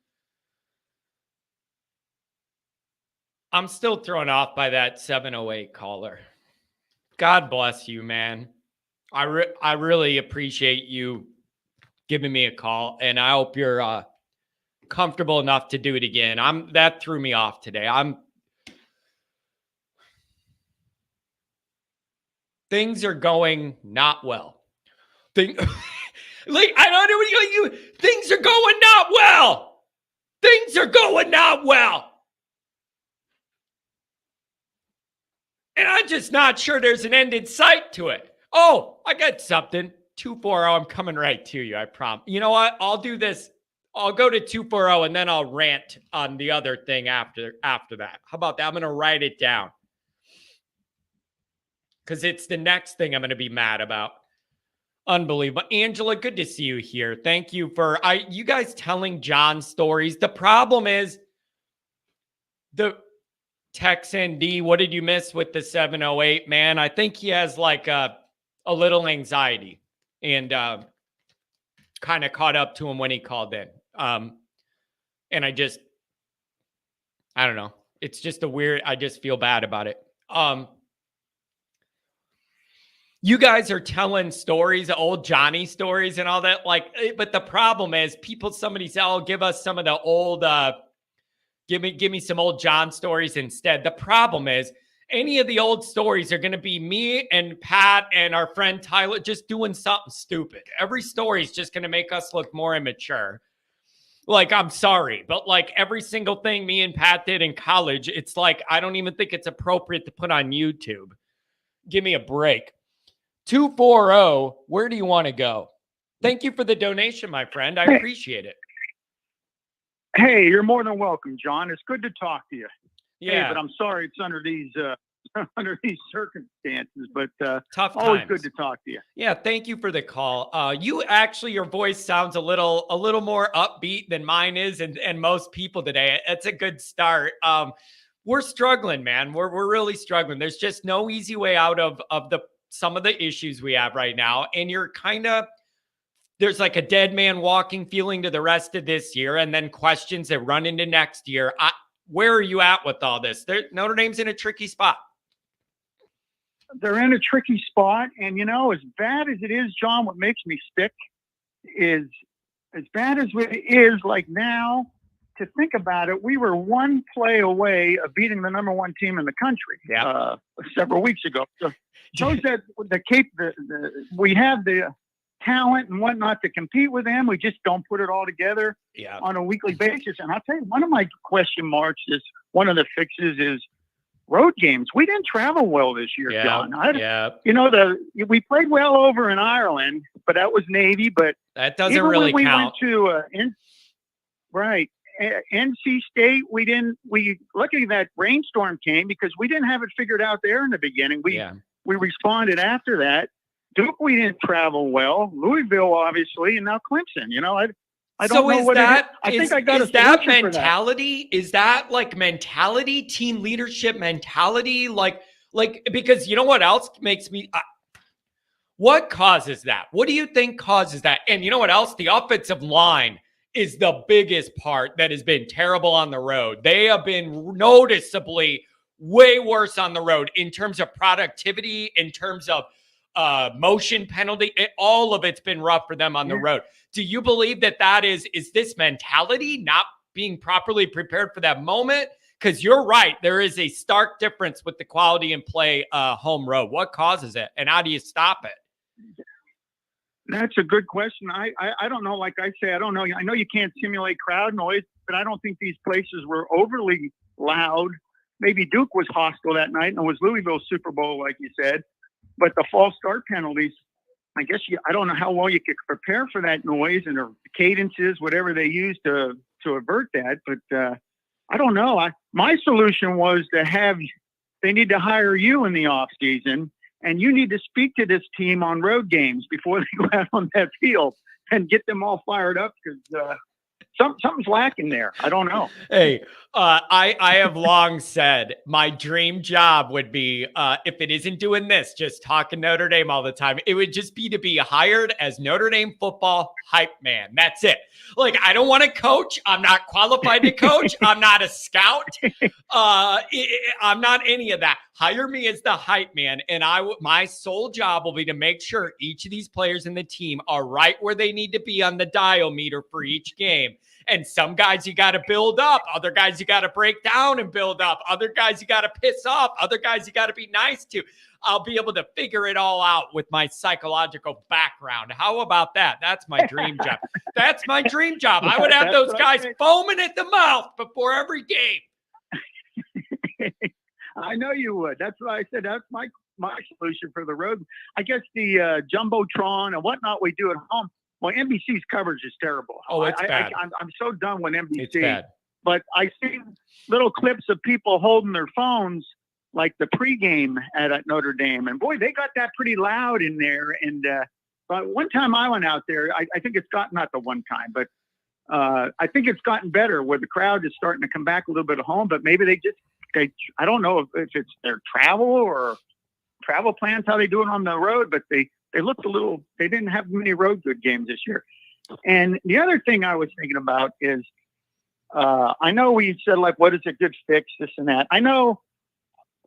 still thrown off by that 708 caller. God bless you, man. I really appreciate you giving me a call, and I hope you're comfortable enough to do it again. That threw me off today. Things are going not well. Like, I don't know what you things are going not well. Things are going not well. And I'm just not sure there's an end in sight to it. Oh, I got something. 240, I'm coming right to you, I promise. You know what? I'll do this. I'll go to 240 and then I'll rant on the other thing after that. How about that? I'm going to write it down. Because it's the next thing I'm going to be mad about. Unbelievable. Angela, good to see you here. Thank you for you guys telling John stories. The problem is the Texan D, what did you miss with the 708, man? I think he has like a little anxiety and kind of caught up to him when he called in. And I don't know. It's just I just feel bad about it. You guys are telling stories, old Johnny stories and all that. But the problem is somebody said, oh, give us some of the old, give me some old John stories instead. The problem is any of the old stories are going to be me and Pat and our friend Tyler just doing something stupid. Every story is just going to make us look more immature. Like, I'm sorry, but like every single thing me and Pat did in college, it's like, I don't even think it's appropriate to put on YouTube. Give me a break. 240, where do you want to go? Thank you for the donation, my friend. I appreciate it. Hey, you're more than welcome, John. It's good to talk to you. Yeah, hey, but I'm sorry it's under these circumstances, but tough times. Always good to talk to you. Yeah, thank you for the call. Your voice sounds a little more upbeat than mine is, and most people today. It's a good start. We're struggling, man. We're really struggling. There's just no easy way out of some of the issues we have right now, and you're there's like a dead man walking feeling to the rest of this year, and then questions that run into next year. Where are you at with all this? Notre Dame's in a tricky spot. They're in a tricky spot, and as bad as it is, John, what makes me sick is as bad as it is. Like now, to think about it, we were one play away of beating the number one team in the country several weeks ago. So shows that we have the talent and whatnot to compete with them. We just don't put it all together on a weekly basis. And I'll tell you, one of my question marks is one of the fixes is road games. We didn't travel well this year, John. We played well over in Ireland, but that was Navy. But that doesn't really count. We went to NC State. Luckily that rainstorm came because we didn't have it figured out there in the beginning. We responded after that. Duke, we didn't travel well. Louisville, obviously, and now Clemson. I don't know what it is. I think I got a that mentality. Is that like mentality, team leadership mentality? Like because you know what else makes me. What causes that? What do you think causes that? And you know what else? The offensive line is the biggest part that has been terrible on the road. They have been noticeably way worse on the road in terms of productivity, in terms of motion penalty. All of it's been rough for them on the road. Do you believe that is this mentality not being properly prepared for that moment? Because you're right. There is a stark difference with the quality and play home road. What causes it? And how do you stop it? That's a good question. I don't know. Like I say, I don't know. I know you can't simulate crowd noise, but I don't think these places were overly loud. Maybe Duke was hostile that night, and it was Louisville's Super Bowl, like you said. But the false start penalties, I guess I don't know how well you could prepare for that noise and the cadences, whatever they use to avert that. But I don't know. My solution was they need to hire you in the off season, and you need to speak to this team on road games before they go out on that field and get them all fired up. Because something's lacking there. I don't know. Hey, I have long said my dream job would be, if it isn't doing this, just talking Notre Dame all the time, it would just be to be hired as Notre Dame football hype man. That's it. Like, I don't want to coach. I'm not qualified to coach. I'm not a scout. I'm not any of that. Hire me as the hype man, and my sole job will be to make sure each of these players in the team are right where they need to be on the dial meter for each game. And some guys you got to build up, other guys you got to break down and build up, other guys you got to piss off, other guys you got to be nice to. I'll be able to figure it all out with my psychological background. How about that? That's my dream job. That's my dream job. I would have those guys foaming at the mouth before every game. I know you would. That's what I said. That's my solution for the road. I guess the Jumbotron and whatnot we do at home. Well, NBC's coverage is terrible. Oh, it's bad. I'm so done with NBC. It's bad. But I see little clips of people holding their phones like the pregame at Notre Dame. And boy, they got that pretty loud in there. And but one time I went out there, I think it's gotten, not the one time, but I think it's gotten better where the crowd is starting to come back a little bit at home. But maybe I don't know if it's their travel plans, how they do it on the road, but they looked they didn't have many road good games this year. And the other thing I was thinking about is, I know we said, like, what is a good fix, this and that. I know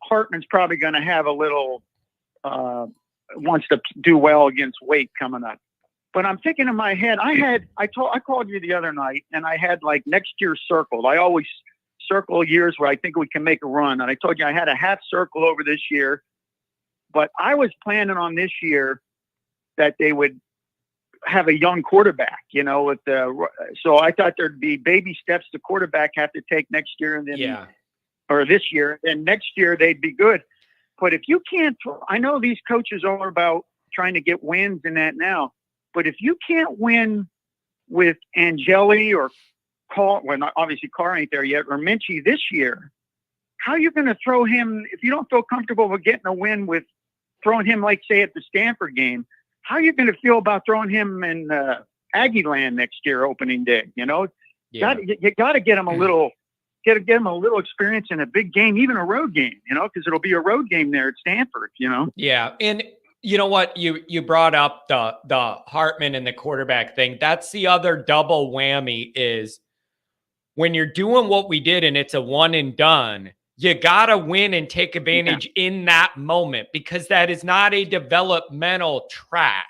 Hartman's probably going to have a little, wants to do well against Wake coming up. But I'm thinking in my head, I called you the other night and I had like next year circled. I always circle years where I think we can make a run. And I told you I had a half circle over this year, but I was planning on this year that they would have a young quarterback, so I thought there'd be baby steps the quarterback have to take next year and then, or this year, and next year they'd be good. But if you can't, I know these coaches are about trying to get wins in that now, but if you can't win with Angeli or obviously Carr ain't there yet, or Minchie this year, how are you going to throw him if you don't feel comfortable with getting a win with throwing him, like, say, at the Stanford game? How are you going to feel about throwing him in Aggie Land next year, opening day? You got to get him a little, get him a little experience in a big game, even a road game. Because it'll be a road game there at Stanford. Yeah, and you know what? You brought up the Hartman and the quarterback thing. That's the other double whammy is when you're doing what we did and it's a one and done. You got to win and take advantage in that moment, because that is not a developmental track.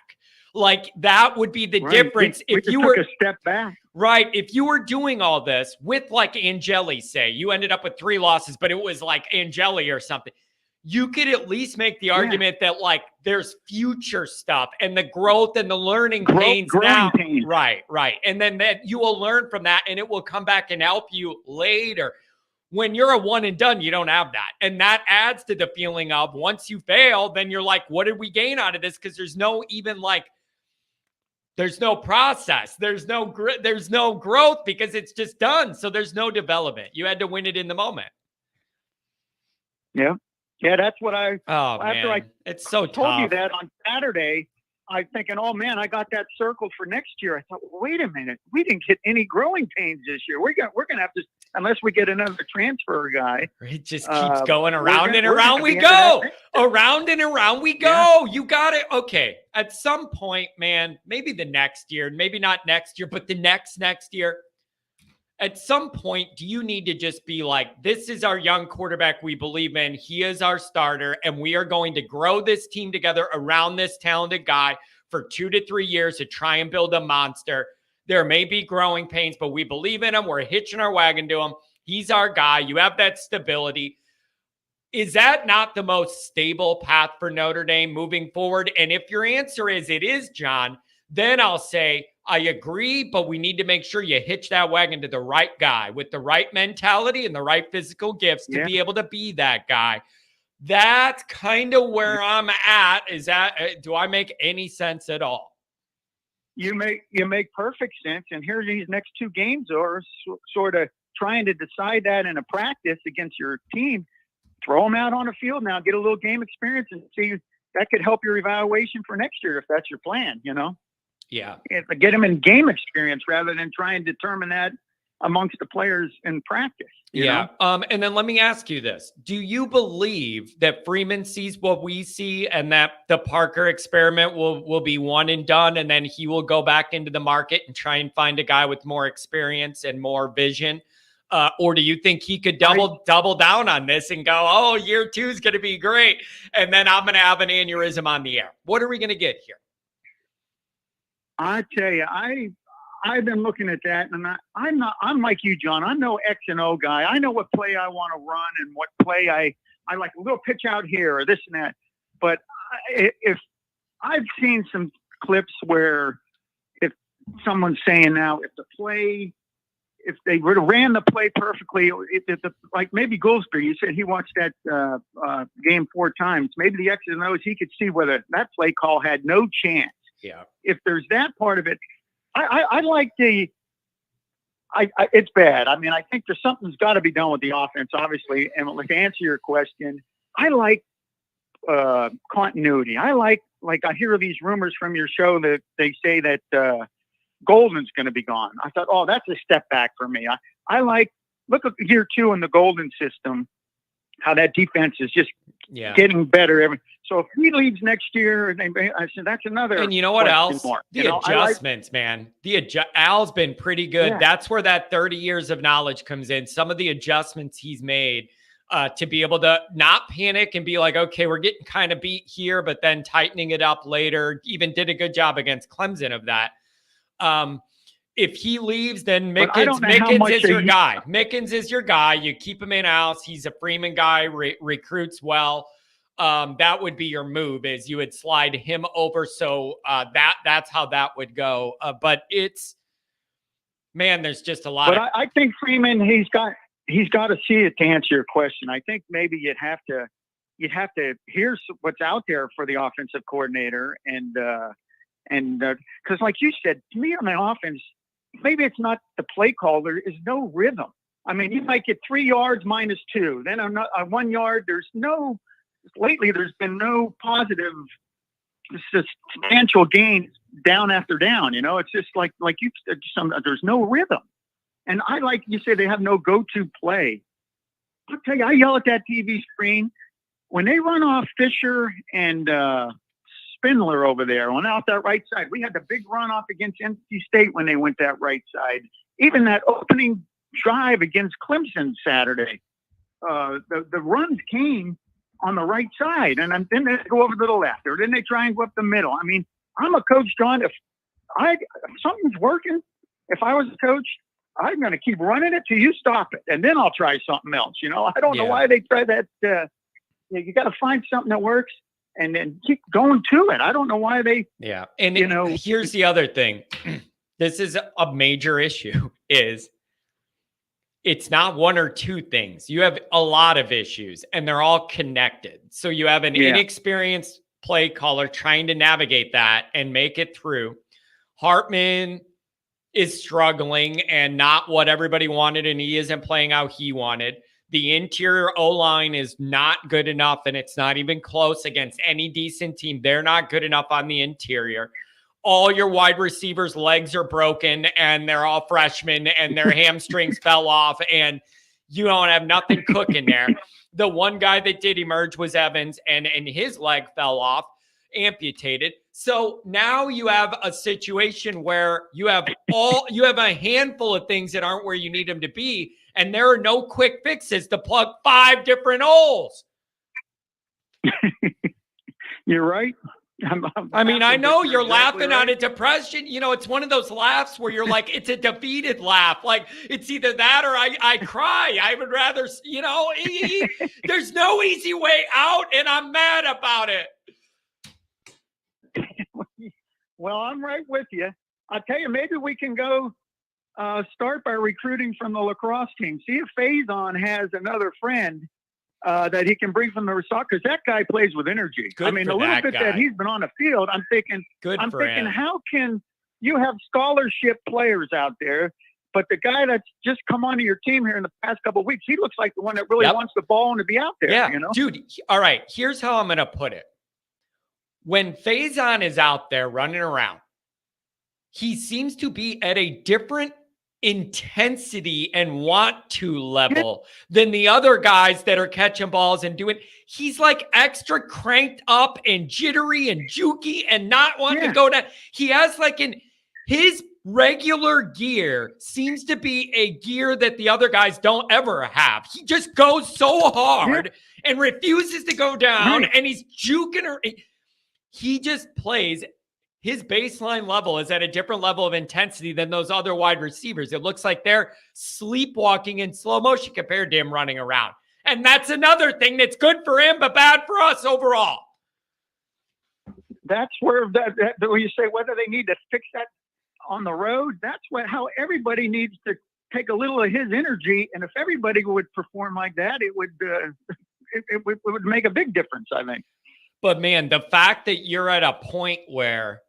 Like, that would be the difference. If you were a step back. Right. If you were doing all this with, like, Angeli, say you ended up with 3 losses, but it was like Angeli or something, you could at least make the argument that, like, there's future stuff and the growth and the learning pains now. Right. And then that you will learn from that and it will come back and help you later. When you're a one and done, you don't have that. And that adds to the feeling of once you fail, then you're like, what did we gain out of this? Because there's no process. There's no growth because it's just done. So there's no development. You had to win it in the moment. Yeah. Yeah, that's what it's so tough. Told you that on Saturday. I'm thinking, oh man, I got that circled for next year. I thought, wait a minute, we didn't get any growing pains this year. We're gonna have to, unless we get another transfer guy. It just keeps going around and around we go. Around and around we go. You got it. Okay. At some point, man, maybe the next year, maybe not next year, but the next year. At some point, do you need to just be like, this is our young quarterback we believe in. He is our starter, and we are going to grow this team together around this talented guy for 2 to 3 years to try and build a monster. There may be growing pains, but we believe in him. We're hitching our wagon to him. He's our guy. You have that stability. Is that not the most stable path for Notre Dame moving forward? And if your answer is it is, John, then I'll say, I agree, but we need to make sure you hitch that wagon to the right guy with the right mentality and the right physical gifts to be able to be that guy. That's kind of where I'm at. Do I make any sense at all? You make perfect sense. And here these next 2 games are sort of trying to decide that in a practice against your team. Throw them out on the field now, get a little game experience and see that could help your evaluation for next year if that's your plan, Yeah. Get them in game experience rather than try and determine that amongst the players in practice. You know? And then let me ask you this. Do you believe that Freeman sees what we see and that the Parker experiment will be one and done, and then he will go back into the market and try and find a guy with more experience and more vision? Or do you think he could double down on this and go, oh, year 2 is going to be great, and then I'm going to have an aneurysm on the air? What are we going to get here? I tell you, I've been looking at that, and I'm like you, John. I'm no X and O guy. I know what play I want to run and what play I like, a little pitch out here or this and that. But if I've seen some clips where if someone's saying now, if they would have ran the play perfectly, like maybe Goldsberry, you said he watched that game 4 times. Maybe the X's and O's, he could see whether that play call had no chance. Yeah. If there's that part of it, I like it's bad. I mean, I think something's got to be done with the offense, obviously. And to answer your question, I like continuity. I like I hear these rumors from your show that they say that Golden's going to be gone. I thought, oh, that's a step back for me. I look at year 2 in the Golden system, how that defense is just getting better. So if he leaves next year, I said that's another. And you know what else? Mark. The adjustments, man. Al's been pretty good. Yeah. That's where that 30 years of knowledge comes in. Some of the adjustments he's made to be able to not panic and be like, okay, we're getting kind of beat here, but then tightening it up later. Even did a good job against Clemson of that. If he leaves, then Mickens is your guy. Mickens is your guy. You keep him in house. He's a Freeman guy, recruits well. That would be your move, is you would slide him over. So that's how that would go. But there's just a lot. But I think Freeman, he's got to see it, to answer your question. I think maybe you'd have to hear what's out there for the offensive coordinator, and because like you said, to me on the offense, maybe it's not the play call. There is no rhythm. I mean, you might get 3 yards -2, then on 1 yard. Lately, there's been no positive, substantial gains down after down. You know, it's just like you said, there's no rhythm. And I like you said, they have no go-to play. I'll tell you, I yell at that TV screen when they run off Fisher and Spindler over there on out that right side. We had the big run off against NC State when they went that right side. Even that opening drive against Clemson Saturday, the runs came on the right side, and then they go over to the left, or then they try and go up the middle. I mean, I'm a coach, John. If something's working, if I was a coach, I'm going to keep running it till you stop it, and then I'll try something else. You know, I don't know why they try that. You got to find something that works and then keep going to it. I don't know why they. Yeah, and here's the other thing. This is a major issue. It's not one or two things. You have a lot of issues, and they're all connected. So you have an inexperienced play caller trying to navigate that and make it through. Hartman is struggling and not what everybody wanted, and he isn't playing how he wanted. The interior O-line is not good enough, and it's not even close against any decent team. They're not good enough on the interior. All your wide receivers' legs are broken, and they're all freshmen, and their hamstrings fell off, and you don't have nothing cooking there. The one guy that did emerge was Evans, and his leg fell off, amputated. So now you have a situation where you have a handful of things that aren't where you need them to be, and there are no quick fixes to plug 5 different holes. You're right. I know you're laughing out of depression. You know, it's one of those laughs where you're like, it's a defeated laugh. Like, it's either that or I cry. I would rather, there's no easy way out, and I'm mad about it. Well, I'm right with you. I'll tell you, maybe we can go start by recruiting from the lacrosse team. See if Faison has another friend that he can bring from the soccer, because that guy plays with energy. Good a little bit that he's been on the field, I'm thinking, how can you have scholarship players out there, but the guy that's just come onto your team here in the past couple of weeks, he looks like the one that really wants the ball and to be out there. Yeah, you know? Dude. All right, here's how I'm going to put it. When Faison is out there running around, he seems to be at a different intensity and want to level than the other guys that are catching balls and doing. He's like extra cranked up and jittery and jukey and not wanting to go down. He has like his regular gear seems to be a gear that the other guys don't ever have. He just goes so hard and refuses to go down, and he's juking her. He just plays. His baseline level is at a different level of intensity than those other wide receivers. It looks like they're sleepwalking in slow motion compared to him running around. And that's another thing that's good for him, but bad for us overall. That's where when you say whether they need to fix that on the road, that's how everybody needs to take a little of his energy. And if everybody would perform like that, it would make a big difference, I think. But man, the fact that you're at a point where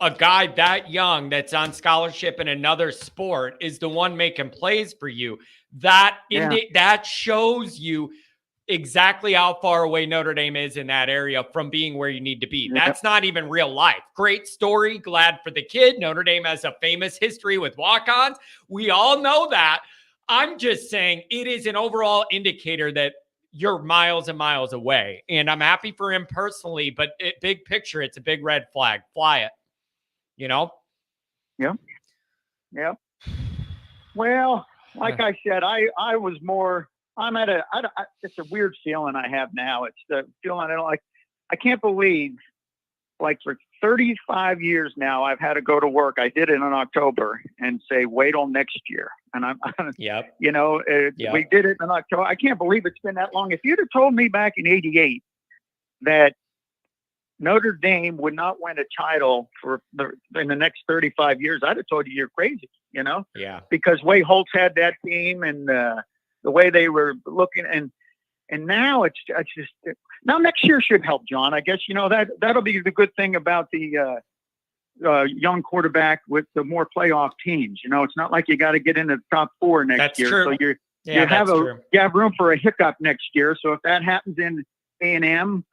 a guy that young that's on scholarship in another sport is the one making plays for you, that shows you exactly how far away Notre Dame is in that area from being where you need to be. That's not even real life. Great story. Glad for the kid. Notre Dame has a famous history with walk-ons. We all know that. I'm just saying it is an overall indicator that you're miles and miles away. And I'm happy for him personally, but big picture, it's a big red flag. Fly it. You know? Yeah. Well, like I said, I was more, it's a weird feeling I have now. It's the feeling I can't believe, like, for 35 years now, I've had to go to work. I did it in October and say, wait till next year. And we did it in October. I can't believe it's been that long. If you'd have told me back in 88 that Notre Dame would not win a title in the next 35 years, I'd have told you you're crazy, Yeah. Because way Holtz had that team and the way they were looking, and now it's just now next year should help, John. I guess that'll be the good thing about the young quarterback with the more playoff teams. It's not like you got to get into the top 4 next year. True. So you have room for a hiccup next year. So if that happens in A&M,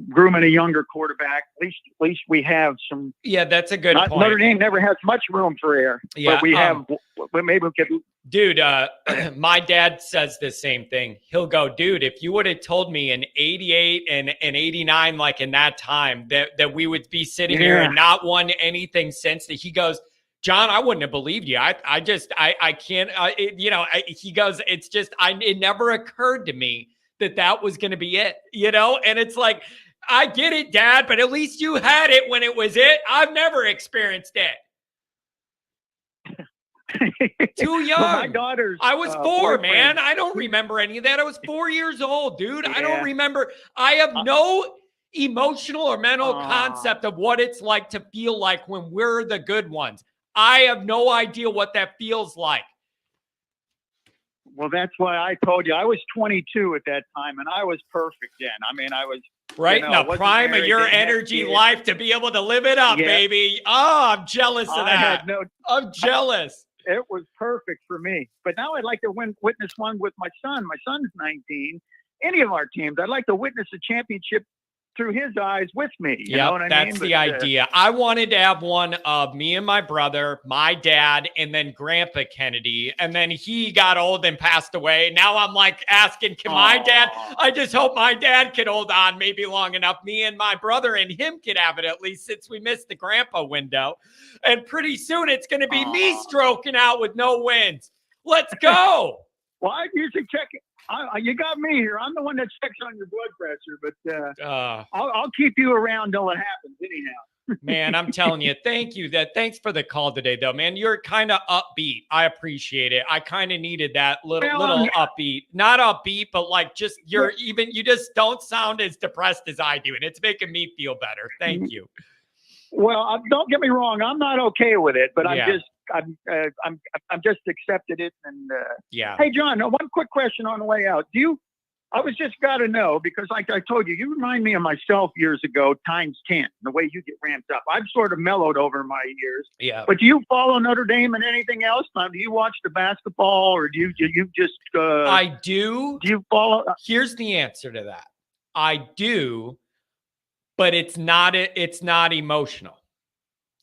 grooming a younger quarterback, at least we have some. Yeah, that's a good point. Notre Dame never has much room for error. Yeah, but we have. Maybe we could. Dude, my dad says the same thing. He'll go, dude, if you would have told me in 88 and 89, like in that time, that we would be sitting here and not won anything since, that he goes, John, I wouldn't have believed you. I can't, he goes, it's just, it never occurred to me that was going to be it, and it's like, I get it, Dad, but at least you had it when it was it. I've never experienced it. Too young. Well, my daughter's, I was 4, man. I don't remember any of that. I was 4 years old, dude. I don't remember. I have no emotional or mental concept of what it's like to feel like when we're the good ones. I have no idea what that feels like. Well, that's why I told you I was 22 at that time, and I was perfect then. I mean, I was right in the prime of your energy life to be able to live it up, baby. Oh, I'm jealous of that. I'm jealous. It was perfect for me. But now I'd like to witness one with my son. My son's 19. Any of our teams, I'd like to witness a championship through his eyes with me. You know what I mean? That's the idea. I wanted to have one of me and my brother, my dad, and then Grandpa Kennedy. And then he got old and passed away. Now I'm like asking, can my dad, I just hope my dad could hold on maybe long enough. Me and my brother and him could have it at least, since we missed the grandpa window. And pretty soon it's going to be me stroking out with no wins. Let's go. Well, I usually check it. You got me here. I'm the one that checks on your blood pressure, but I'll keep you around till it happens anyhow. Man, I'm telling you, thank you. Thanks for the call today, though, man. You're kind of upbeat. I appreciate it. I kind of needed that little upbeat, not upbeat, but like just you just don't sound as depressed as I do, and it's making me feel better. Thank you. Well, don't get me wrong. I'm not okay with it, but I'm just accepted it. And Hey, John, one quick question on the way out. I was just got to know, because like I told you, you remind me of myself years ago times 10, the way you get ramped up. I've sort of mellowed over my years. Yeah. But do you follow Notre Dame and anything else? Do you watch the basketball, or do you just? I do. Do you follow? Here's the answer to that. I do, but it's not emotional.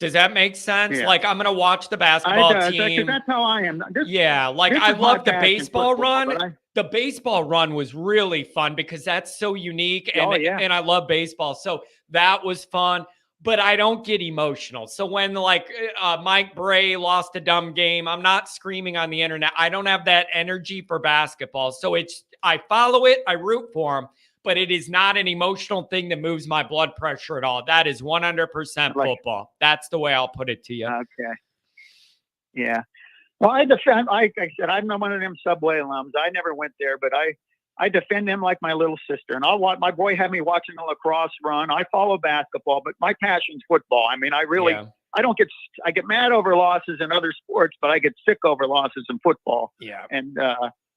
Does that make sense? Yeah. Like, I'm going to watch the basketball team. That's how I am. Yeah, like this I is my love the passion, baseball football, run. but The baseball run was really fun because that's so unique, and Oh, yeah. and I love baseball, so that was fun. But I don't get emotional. So when like Mike Bray lost a dumb game, I'm not screaming on the internet. I don't have that energy for basketball. So I follow it, I root for him, but it is not an emotional thing that moves my blood pressure at all. That is 100% football. That's the way I'll put it to you. Okay. Yeah. Well, I defend. Like I said, I'm not one of them Subway alums. I never went there, but I defend them like my little sister. And I'll watch. My boy had me watching a lacrosse run. I follow basketball, but my passion's football. I mean, I really. Yeah. I get mad over losses in other sports, but I get sick over losses in football. Yeah. And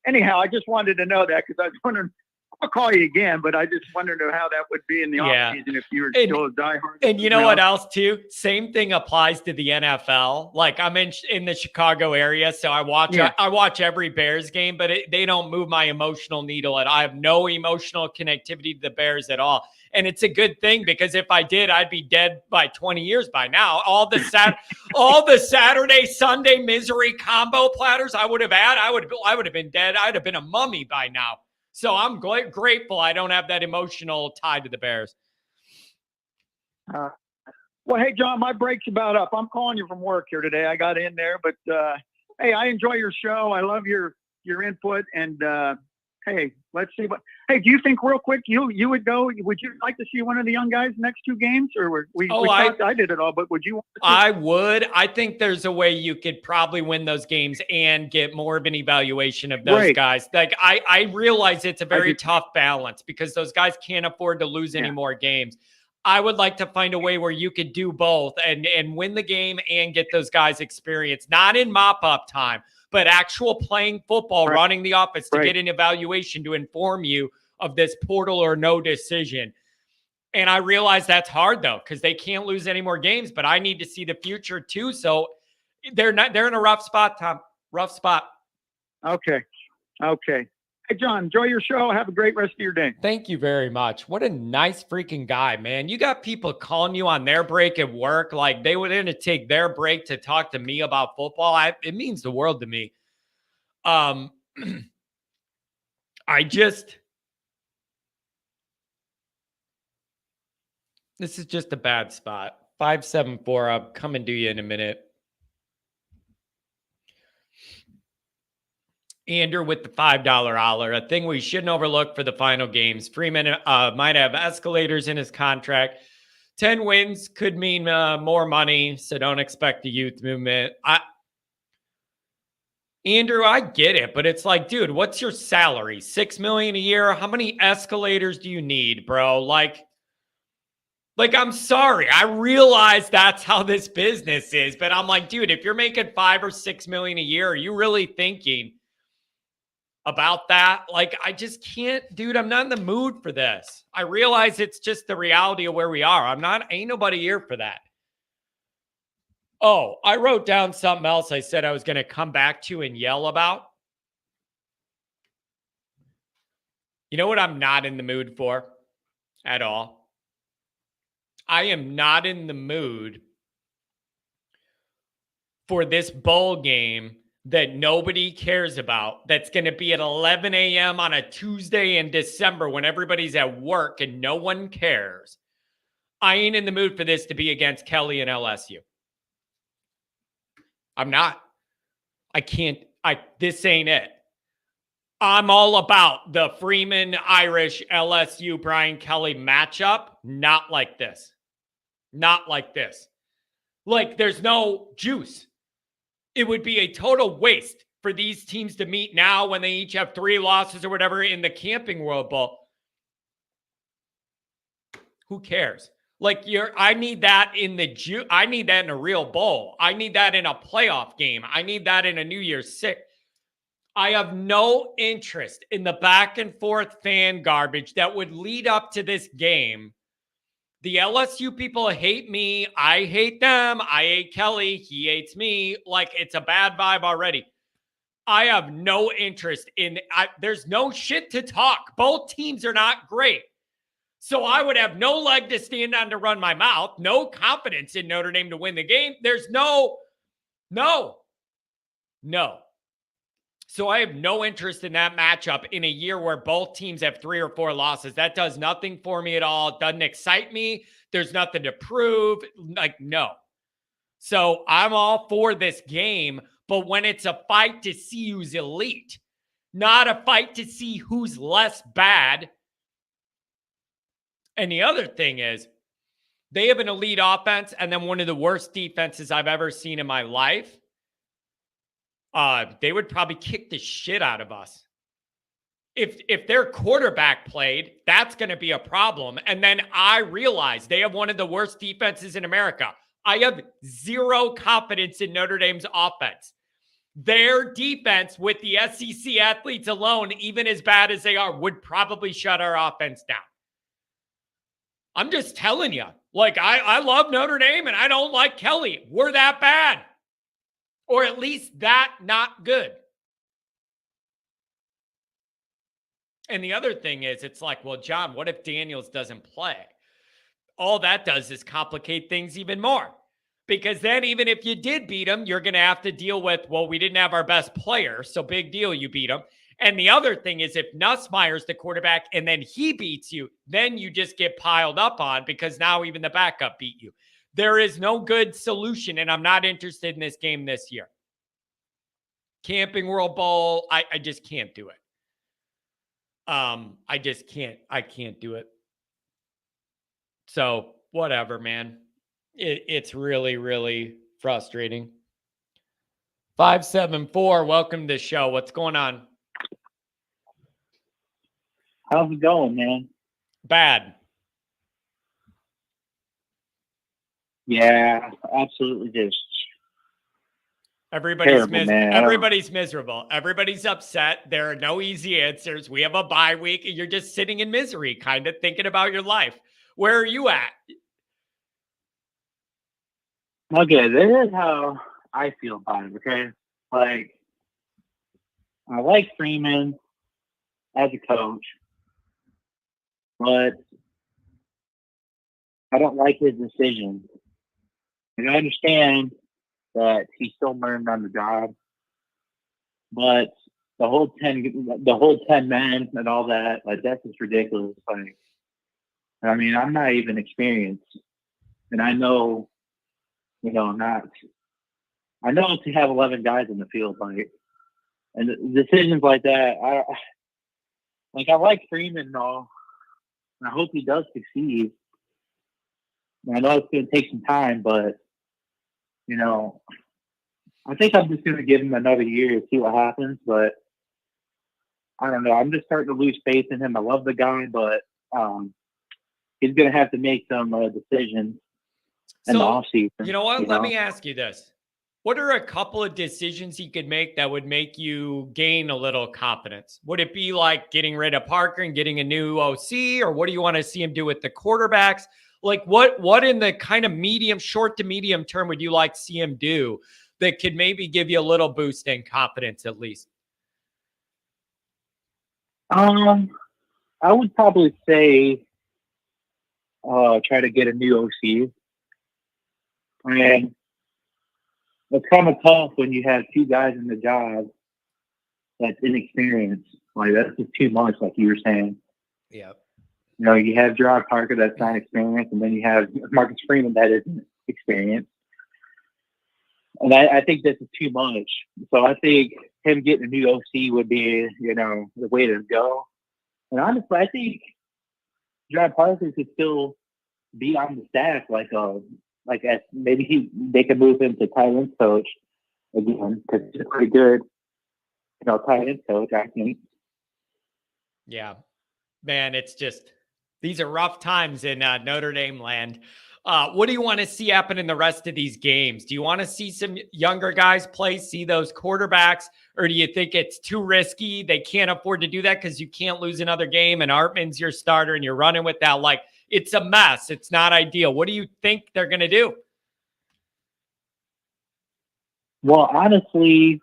anyhow, I just wanted to know that because I was wondering. I'll call you again, but I just wondered how that would be in the off season if you were still a diehard. And you know what else too? Same thing applies to the NFL. Like I'm in the Chicago area, so I watch every Bears game, but they don't move my emotional needle. I have no emotional connectivity to the Bears at all. And it's a good thing because if I did, I'd be dead by 20 years by now. All the Saturday, Sunday misery combo platters I would have had, I would have been dead. I'd have been a mummy by now. So I'm grateful I don't have that emotional tie to the Bears. Well, hey, John, my break's about up. I'm calling you from work here today. I got in there, but hey, I enjoy your show. I love your input. And hey, let's see what. Hey, do you think real quick you would go? Would you like to see one of the young guys next two games, or I did it all, but would you? I would. I think there's a way you could probably win those games and get more of an evaluation of those guys. Like I realize it's a very tough balance because those guys can't afford to lose any more games. I would like to find a way where you could do both and win the game and get those guys experience, not in mop-up time, but actual playing football, running the offense to get an evaluation to inform you of this portal or no decision. And I realize that's hard though, because they can't lose any more games, but I need to see the future too. So they're in a rough spot, Tom. Rough spot. Okay. Hey, John, enjoy your show. Have a great rest of your day. Thank you very much. What a nice freaking guy, man. You got people calling you on their break at work. Like they were going to take their break to talk to me about football. It means the world to me. This is just a bad spot. 574. I'm coming to you in a minute. Andrew with the $5 holler, a thing we shouldn't overlook for the final games. Freeman might have escalators in his contract. 10 wins could mean more money, so don't expect a youth movement. Andrew, I get it, but it's like, dude, what's your salary? $6 million a year? How many escalators do you need, bro? Like, I'm sorry. I realize that's how this business is, but I'm like, dude, if you're making $5 or $6 million a year, are you really thinking about that? Like, I just can't, dude, I'm not in the mood for this. I realize it's just the reality of where we are. Ain't nobody here for that. Oh, I wrote down something else I said I was going to come back to and yell about. You know what I'm not in the mood for at all? I am not in the mood for this bowl game that nobody cares about, that's going to be at 11 a.m. on a Tuesday in December when everybody's at work and no one cares. I ain't in the mood for this to be against Kelly and LSU. I'm not. I can't. This ain't it. I'm all about the Freeman, Irish, LSU, Brian Kelly matchup. Not like this. Not like this. Like there's no juice. It would be a total waste for these teams to meet now when they each have 3 losses or whatever in the Camping World Bowl. Who cares? Like I need that I need that in a real bowl. I need that in a playoff game. I need that in a New Year's Six. I have no interest in the back and forth fan garbage that would lead up to this game. The LSU people hate me. I hate them. I hate Kelly. He hates me. Like, it's a bad vibe already. I have no interest in there's no shit to talk. Both teams are not great. So I would have no leg to stand on to run my mouth, no confidence in Notre Dame to win the game. There's no. So I have no interest in that matchup in a year where both teams have 3 or 4 losses. That does nothing for me at all. It doesn't excite me. There's nothing to prove. Like, no. So I'm all for this game, but when it's a fight to see who's elite, not a fight to see who's less bad. And the other thing is, they have an elite offense and then one of the worst defenses I've ever seen in my life. They would probably kick the shit out of us. If their quarterback played, that's going to be a problem. And then I realize they have one of the worst defenses in America. I have zero confidence in Notre Dame's offense. Their defense with the SEC athletes alone, even as bad as they are, would probably shut our offense down. I'm just telling you, like, I love Notre Dame and I don't like Kelly. We're that bad. Or at least that not good. And the other thing is, it's like, well, John, what if Daniels doesn't play? All that does is complicate things even more. Because then even if you did beat him, you're going to have to deal with, well, we didn't have our best player, so big deal, you beat him. And the other thing is, if Nussmeier's the quarterback and then he beats you, then you just get piled up on because now even the backup beat you. There is no good solution, and I'm not interested in this game this year. Camping World Bowl, I just can't do it. I just can't. I can't do it. So whatever, man. It's really, really frustrating. 574, welcome to the show. What's going on? How's it going, man? Bad. Yeah, absolutely just Everybody's terrible, man. Everybody's miserable. Everybody's upset. There are no easy answers. We have a bye week and you're just sitting in misery, kind of thinking about your life. Where are you at? Okay, this is how I feel about it, okay? Like, I like Freeman as a coach, but I don't like his decisions. And I understand that he's still learning on the job, but the whole 10 men and all that, like, that's just ridiculous. Like, I mean, I'm not even experienced, and I know, I know to have 11 guys in the field, like, and decisions like that, I like Freeman and all, and I hope he does succeed. And I know it's going to take some time, but, I think I'm just going to give him another year to see what happens, but I don't know. I'm just starting to lose faith in him. I love the guy, but he's going to have to make some decisions in the offseason. You know what? Let me ask you this. What are a couple of decisions he could make that would make you gain a little confidence? Would it be like getting rid of Parker and getting a new OC, or what do you want to see him do with the quarterbacks? Like what in the kind of short to medium term would you like to see him do that could maybe give you a little boost in confidence at least? I would probably say try to get a new OC. And it's kind of tough when you have 2 guys in the job that's inexperienced. Like, that's just too much, like you were saying. Yeah. You have Gerard Parker that's not experienced, and then you have Marcus Freeman that isn't experienced. And I think this is too much. So I think him getting a new OC would be, the way to go. And honestly, I think Gerard Parker could still be on the staff, they could move him to tight end coach again, because he's a pretty good, tight end coach, I think. Yeah, man, it's just, these are rough times in Notre Dame land. What do you want to see happen in the rest of these games? Do you want to see some younger guys play, see those quarterbacks, or do you think it's too risky? They can't afford to do that because you can't lose another game and Artman's your starter and you're running with that. Like, it's a mess. It's not ideal. What do you think they're going to do? Well, honestly,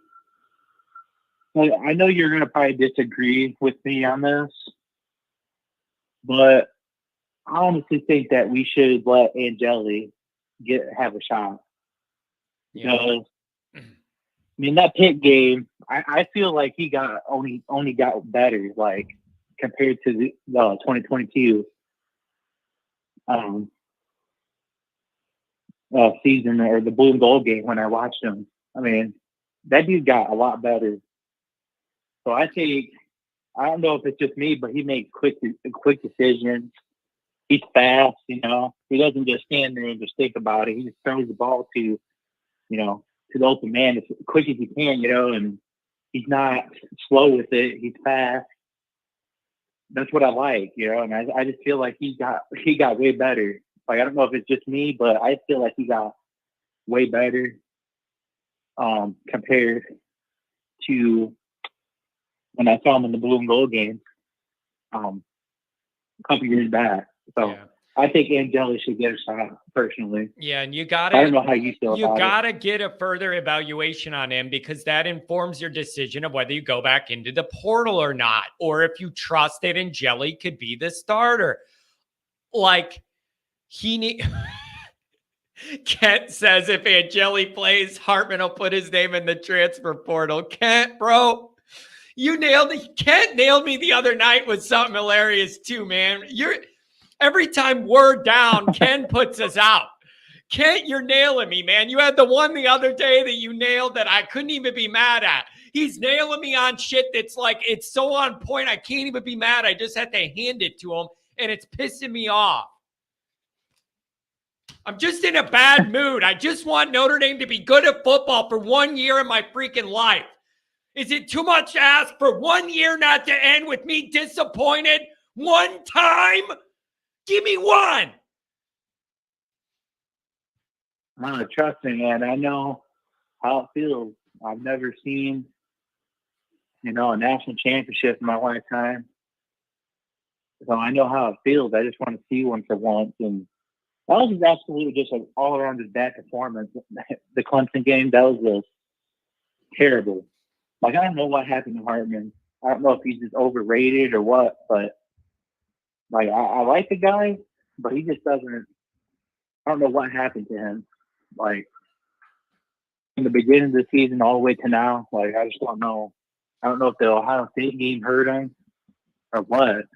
I know you're going to probably disagree with me on this, but I honestly think that we should let Angeli have a shot. Yeah. Because, I mean, that Pitt game, I feel like he got only got better, like compared to the 2022 season or the blue and gold game when I watched him. I mean, that dude got a lot better. So I think, I don't know if it's just me, but he makes quick decisions. He's fast, you know. He doesn't just stand there and just think about it. He just throws the ball to the open man as quick as he can, you know, and he's not slow with it. He's fast. That's what I like, you know, and I just feel like he got way better. Like, I don't know if it's just me, but I feel like he got way better compared to when I saw him in the blue and gold game a couple years back. So Yeah. I think Angeli should get a shot personally. Yeah, and I don't know how you feel you about it. gotta get a further evaluation on him, because that informs your decision of whether you go back into the portal or not, or if you trust that Angeli could be the starter. Like, Kent says if Angeli plays, Hartman will put his name in the transfer portal. Kent, bro, you nailed it. Kent nailed me the other night with something hilarious too, man. Every time we're down, Ken puts us out. Kent, you're nailing me, man. You had the one the other day that you nailed that I couldn't even be mad at. He's nailing me on shit that's like, it's so on point, I can't even be mad. I just had to hand it to him, and it's pissing me off. I'm just in a bad mood. I just want Notre Dame to be good at football for 1 year in my freaking life. Is it too much to ask for 1 year not to end with me disappointed? One time? Give me one. Trust me, man. I know how it feels. I've never seen, a national championship in my lifetime. So I know how it feels. I just want to see one for once. And that was absolutely just an all-around bad performance. The Clemson game, that was just terrible. Like, I don't know what happened to Hartman. I don't know if he's just overrated or what, but like, I like the guy, but he just doesn't. I don't know what happened to him. Like, in the beginning of the season all the way to now, like, I just don't know. I don't know if the Ohio State game hurt him or what.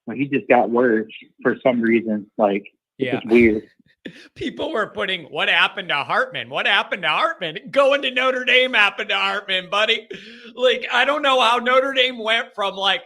But he just got worse for some reason. Like, it's just weird. People were putting, what happened to Hartman? What happened to Hartman? Going to Notre Dame happened to Hartman, buddy. Like, I don't know how Notre Dame went from, like,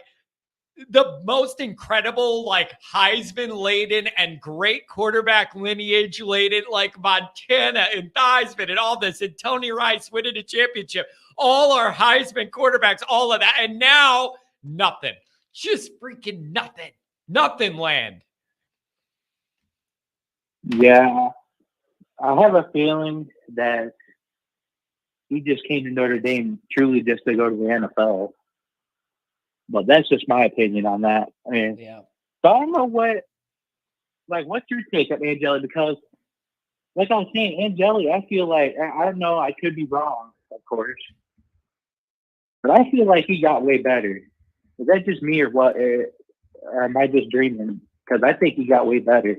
the most incredible, like, Heisman-laden and great quarterback lineage-laden, like Montana and Theismann and all this, and Tony Rice winning a championship. All our Heisman quarterbacks, all of that. And now, nothing. Just freaking nothing. Nothing land. Yeah. I have a feeling that he just came to Notre Dame truly just to go to the NFL. But that's just my opinion on that. I mean, so I don't know what's your take on Angeli? Because, like I was saying, Angeli, I feel like, I don't know, I could be wrong, of course. But I feel like he got way better. Is that just me or what? Or am I just dreaming? Because I think he got way better.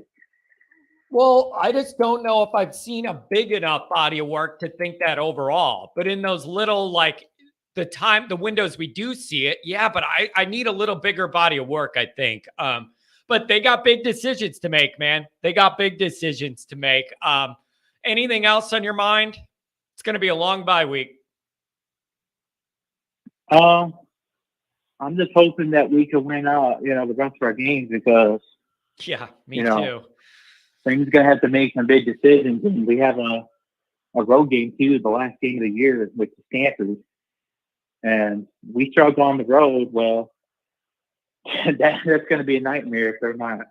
Well, I just don't know if I've seen a big enough body of work to think that overall. But in those little, like, the windows we do see it, yeah, but I need a little bigger body of work, I think. But they got big decisions to make, man. They got big decisions to make. Anything else on your mind? It's going to be a long bye week. I'm just hoping that we can win out, the rest of our games because me too. Things gonna have to make some big decisions, and we have a road game too, the last game of the year with the Stanford, and we struggle on the road. Well, that's going to be a nightmare if they're not.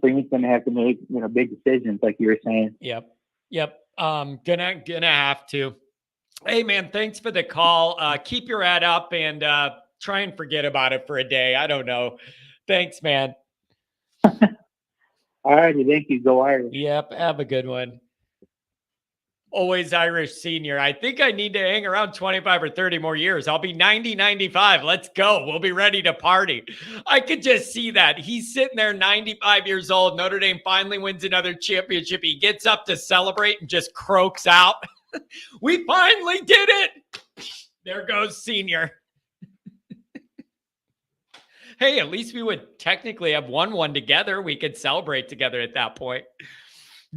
Things gonna have to make big decisions, like you were saying. Yep. Gonna have to. Hey man, thanks for the call. Keep your head up and try and forget about it for a day. I don't know. Thanks, man. All righty, thank you. Go Irish. Yep, have a good one. Always Irish senior. I think I need to hang around 25 or 30 more years. I'll be 90, 95. Let's go. We'll be ready to party. I could just see that. He's sitting there 95 years old. Notre Dame finally wins another championship. He gets up to celebrate and just croaks out. We finally did it. There goes senior. Hey, at least we would technically have won one together. We could celebrate together at that point.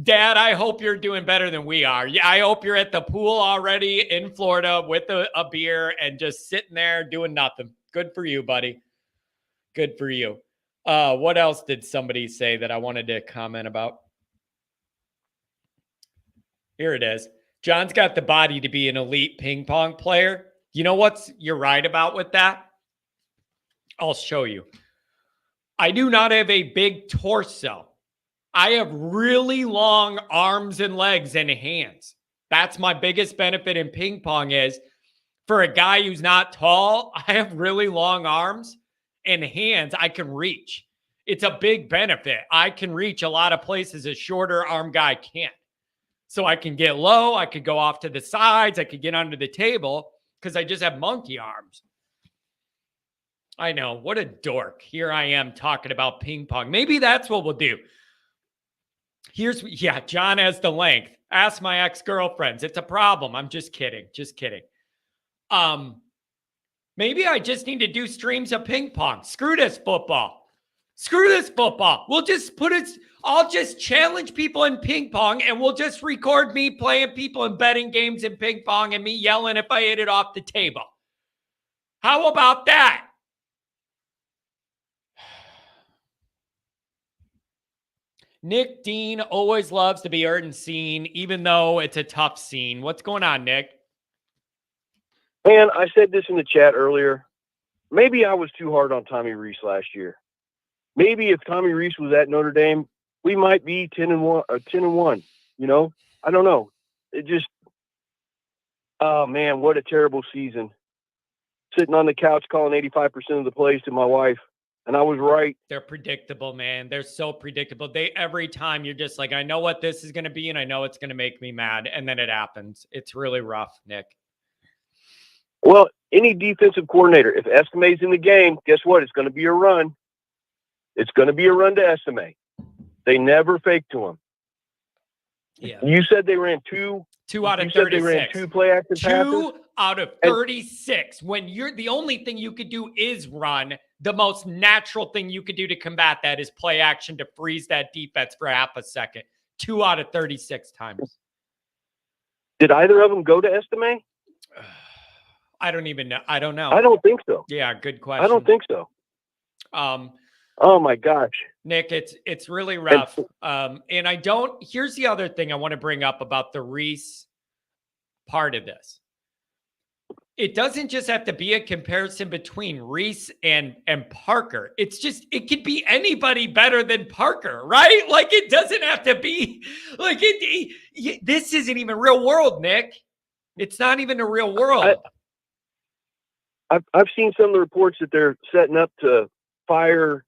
Dad, I hope you're doing better than we are. Yeah, I hope you're at the pool already in Florida with a beer and just sitting there doing nothing. Good for you, buddy. Good for you. What else did somebody say that I wanted to comment about? Here it is. John's got the body to be an elite ping pong player. You know what you're right about with that? I'll show you. I do not have a big torso. I have really long arms and legs and hands. That's my biggest benefit in ping pong is for a guy who's not tall, I have really long arms and hands I can reach. It's a big benefit. I can reach a lot of places a shorter arm guy can't. So I can get low. I could go off to the sides. I could get under the table because I just have monkey arms. I know. What a dork. Here I am talking about ping pong. Maybe that's what we'll do. John has the length. Ask my ex-girlfriends. It's a problem. I'm just kidding. Just kidding. Maybe I just need to do streams of ping pong. Screw this football. Screw this football. We'll just put it. I'll just challenge people in ping pong and we'll just record me playing people in betting games in ping pong and me yelling if I hit it off the table. How about that? Nick Dean always loves to be heard and seen, even though it's a tough scene. What's going on, Nick? Man, I said this in the chat earlier. Maybe I was too hard on Tommy Rees last year. Maybe if Tommy Rees was at Notre Dame, we might be 10-1 or 10-1. You know, I don't know. It just, oh man, what a terrible season. Sitting on the couch calling 85% of the plays to my wife. And I was right. They're predictable, man. They're so predictable. Every time you're just like, I know what this is going to be, and I know it's going to make me mad. And then it happens. It's really rough, Nick. Well, any defensive coordinator, if Estime's in the game, guess what? It's going to be a run. It's going to be a run to Estime. They never fake to him. Yeah. You said they ran two out of 36. Said they ran two play action passes. 2 out of 36. When you're the only thing you could do is run. The most natural thing you could do to combat that is play action to freeze that defense for half a second. 2 out of 36 times. Did either of them go to Estime? I don't even know. I don't know. I don't think so. Yeah, good question. I don't think so. Oh my gosh, Nick, it's really rough. And I don't. Here's the other thing I want to bring up about the Rees part of this. It doesn't just have to be a comparison between Rees and Parker. It's just, it could be anybody better than Parker, right? Like, it doesn't have to be like this isn't even real world, Nick. It's not even a real world. I've seen some of the reports that they're setting up to fire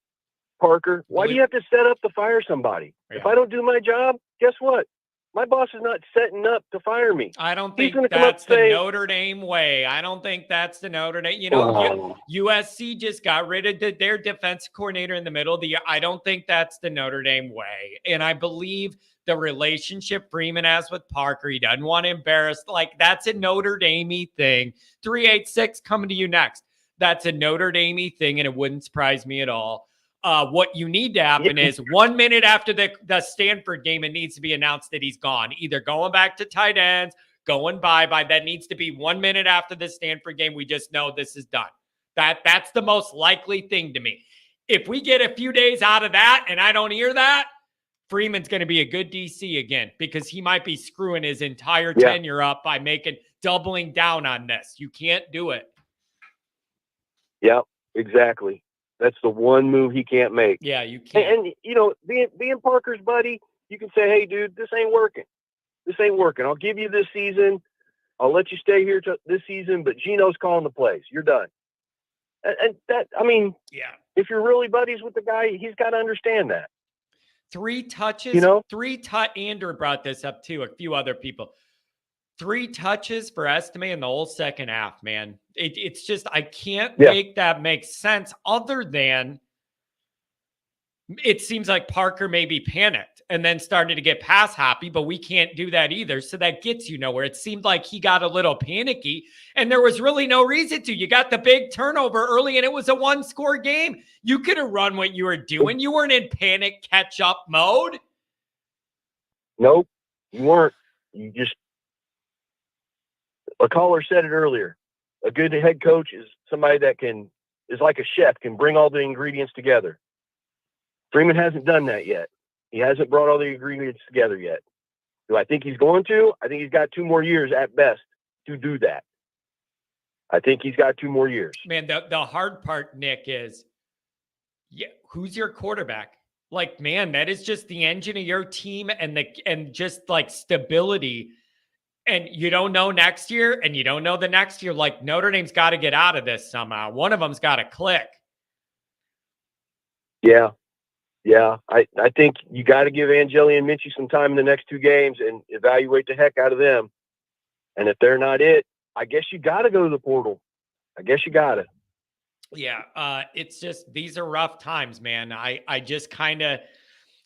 Parker. Why do you have to set up to fire somebody? Yeah. If I don't do my job, guess what? My boss is not setting up to fire me. I don't think that's the Notre Dame way. I don't think that's the Notre Dame. You know, USC just got rid of their defensive coordinator in the middle of the year. I don't think that's the Notre Dame way. And I believe the relationship Freeman has with Parker, he doesn't want to embarrass. Like, that's a Notre Dame-y thing. 386 coming to you next. That's a Notre Dame-y thing, and it wouldn't surprise me at all. What you need to happen is 1 minute after the Stanford game, it needs to be announced that he's gone. Either going back to tight ends, going bye-bye. That needs to be 1 minute after the Stanford game. We just know this is done. That's the most likely thing to me. If we get a few days out of that and I don't hear that, Freeman's going to be a good DC again because he might be screwing his entire tenure up by doubling down on this. You can't do it. Yeah, exactly. That's the one move he can't make. Yeah, you can't. And you know, being Parker's buddy, you can say, hey, dude, this ain't working. This ain't working. I'll give you this season. I'll let you stay here this season, but Gino's calling the plays. You're done. And that, I mean, if you're really buddies with the guy, he's got to understand that. 3 touches, you know? Andrew brought this up too, a few other people. 3 touches for Estime in the whole second half, man. It's just, I can't Yeah. make that make sense other than it seems like Parker maybe panicked and then started to get pass happy, but we can't do that either. So that gets you nowhere. It seemed like he got a little panicky and there was really no reason to. You got the big turnover early and it was a 1-score game. You could have run what you were doing. You weren't in panic catch up mode. Nope, you weren't. You just, a caller said it earlier. A good head coach is somebody that is like a chef, can bring all the ingredients together. Freeman hasn't done that yet. He hasn't brought all the ingredients together yet. Do I think he's going to? I think he's got 2 more years at best to do that. I think he's got 2 more years. Man, the hard part, Nick, is who's your quarterback? Like, man, that is just the engine of your team and just like stability. And you don't know next year and you don't know the next year. Like, Notre Dame's got to get out of this somehow. One of them's got to click. Yeah. Yeah, I think you got to give Angeli and Minchie some time in the next 2 games and evaluate the heck out of them. And if they're not it, I guess you got to go to the portal. I guess you got to. Yeah, it's just, these are rough times, man. I just kind of,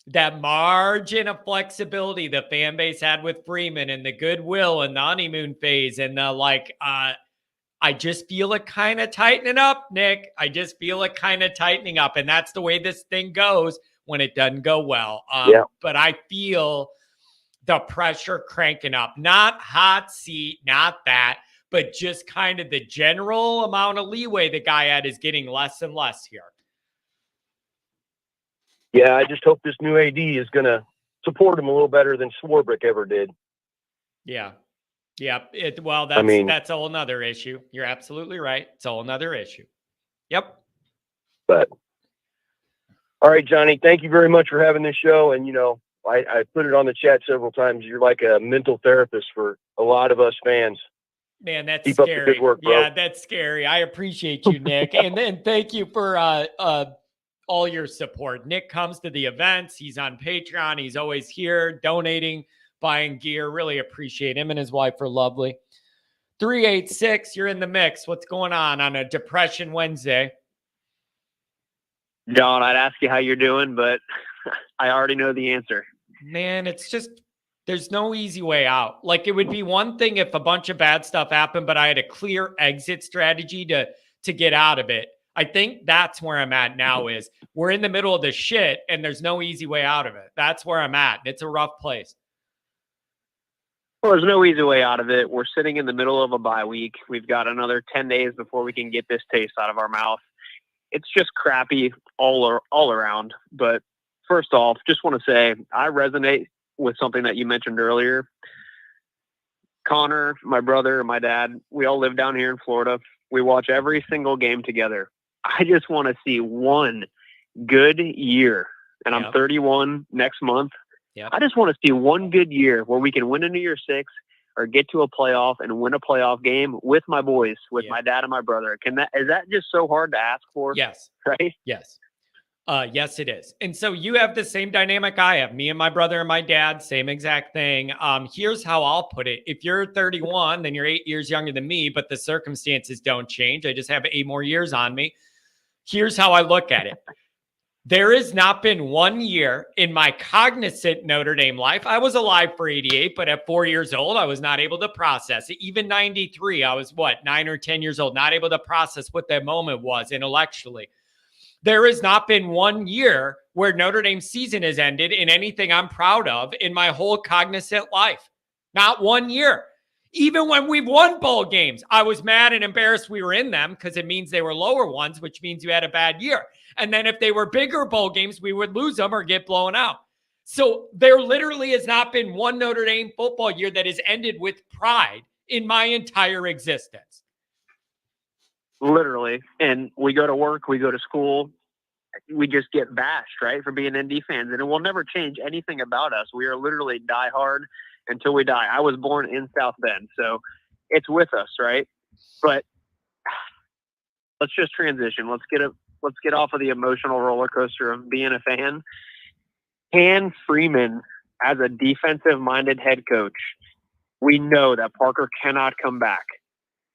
that margin of flexibility the fan base had with Freeman and the goodwill and the honeymoon phase and the I just feel it kind of tightening up, Nick. I just feel it kind of tightening up. And that's the way this thing goes when it doesn't go well. Yeah. But I feel the pressure cranking up. Not hot seat, not that, but just kind of the general amount of leeway the guy had is getting less and less here. Yeah, I just hope this new AD is going to support him a little better than Swarbrick ever did. Yeah. Yeah. That's a whole nother issue. You're absolutely right. It's a whole nother issue. Yep. But all right, Johnny, thank you very much for having this show. And, I put it on the chat several times. You're like a mental therapist for a lot of us fans. Man, that's Keep scary. up the good work, bro. Yeah, that's scary. I appreciate you, Nick. And then thank you for all your support. Nick comes to the events. He's on Patreon. He's always here donating, buying gear. Really appreciate him, and his wife are lovely. 386, you're in the mix. What's going on a Depression Wednesday? John, I'd ask you how you're doing, but I already know the answer. Man, it's just, there's no easy way out. Like, it would be one thing if a bunch of bad stuff happened, but I had a clear exit strategy to get out of it. I think that's where I'm at now is we're in the middle of the shit and there's no easy way out of it. That's where I'm at. It's a rough place. Well, there's no easy way out of it. We're sitting in the middle of a bye week. We've got another 10 days before we can get this taste out of our mouth. It's just crappy all around. But first off, just want to say I resonate with something that you mentioned earlier. Connor, my brother, and my dad, we all live down here in Florida. We watch every single game together. I just want to see one good year. And I'm 31 next month. Yep. I just want to see one good year where we can win a New Year's Six or get to a playoff and win a playoff game with my boys, with my dad and my brother. Is that just so hard to ask for? Yes. Right? Yes. Yes, it is. And so you have the same dynamic I have. Me and my brother and my dad, same exact thing. Here's how I'll put it. If you're 31, then you're 8 years younger than me, but the circumstances don't change. I just have 8 more years on me. Here's how I look at it. There has not been 1 year in my cognizant Notre Dame life. I was alive for 88, but at 4 years old, I was not able to process it. Even 93, I was 9 or 10 years old, not able to process what that moment was intellectually. There has not been 1 year where Notre Dame's season has ended in anything I'm proud of in my whole cognizant life. Not 1 year. Even when we've won bowl games, I was mad and embarrassed we were in them because it means they were lower ones, which means you had a bad year. And then if they were bigger bowl games, we would lose them or get blown out. So there literally has not been one Notre Dame football year that has ended with pride in my entire existence. Literally. And we go to work, we go to school, we just get bashed, right, for being ND fans. And it will never change anything about us. We are literally diehard until we die. I was born in South Bend, so it's with us, right? But let's just transition. Let's get off of the emotional roller coaster of being a fan. Can Freeman, as a defensive-minded head coach, We know that Parker cannot come back.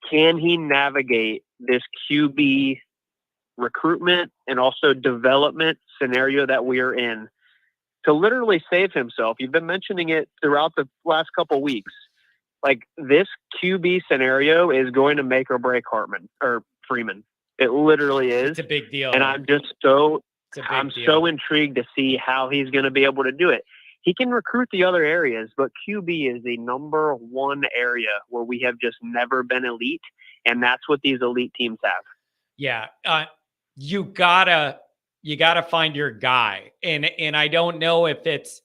Can he navigate this QB recruitment and also development scenario that we are in to literally save himself? You've been mentioning it throughout the last couple weeks. Like, this QB scenario is going to make or break Hartman or Freeman. It literally is. It's a big deal. And I'm just so deal. so intrigued to see how he's going to be able to do it. He can recruit the other areas, but QB is the number one area where we have just never been elite, and that's what these elite teams have. Yeah, you gotta find your guy, and I don't know if that's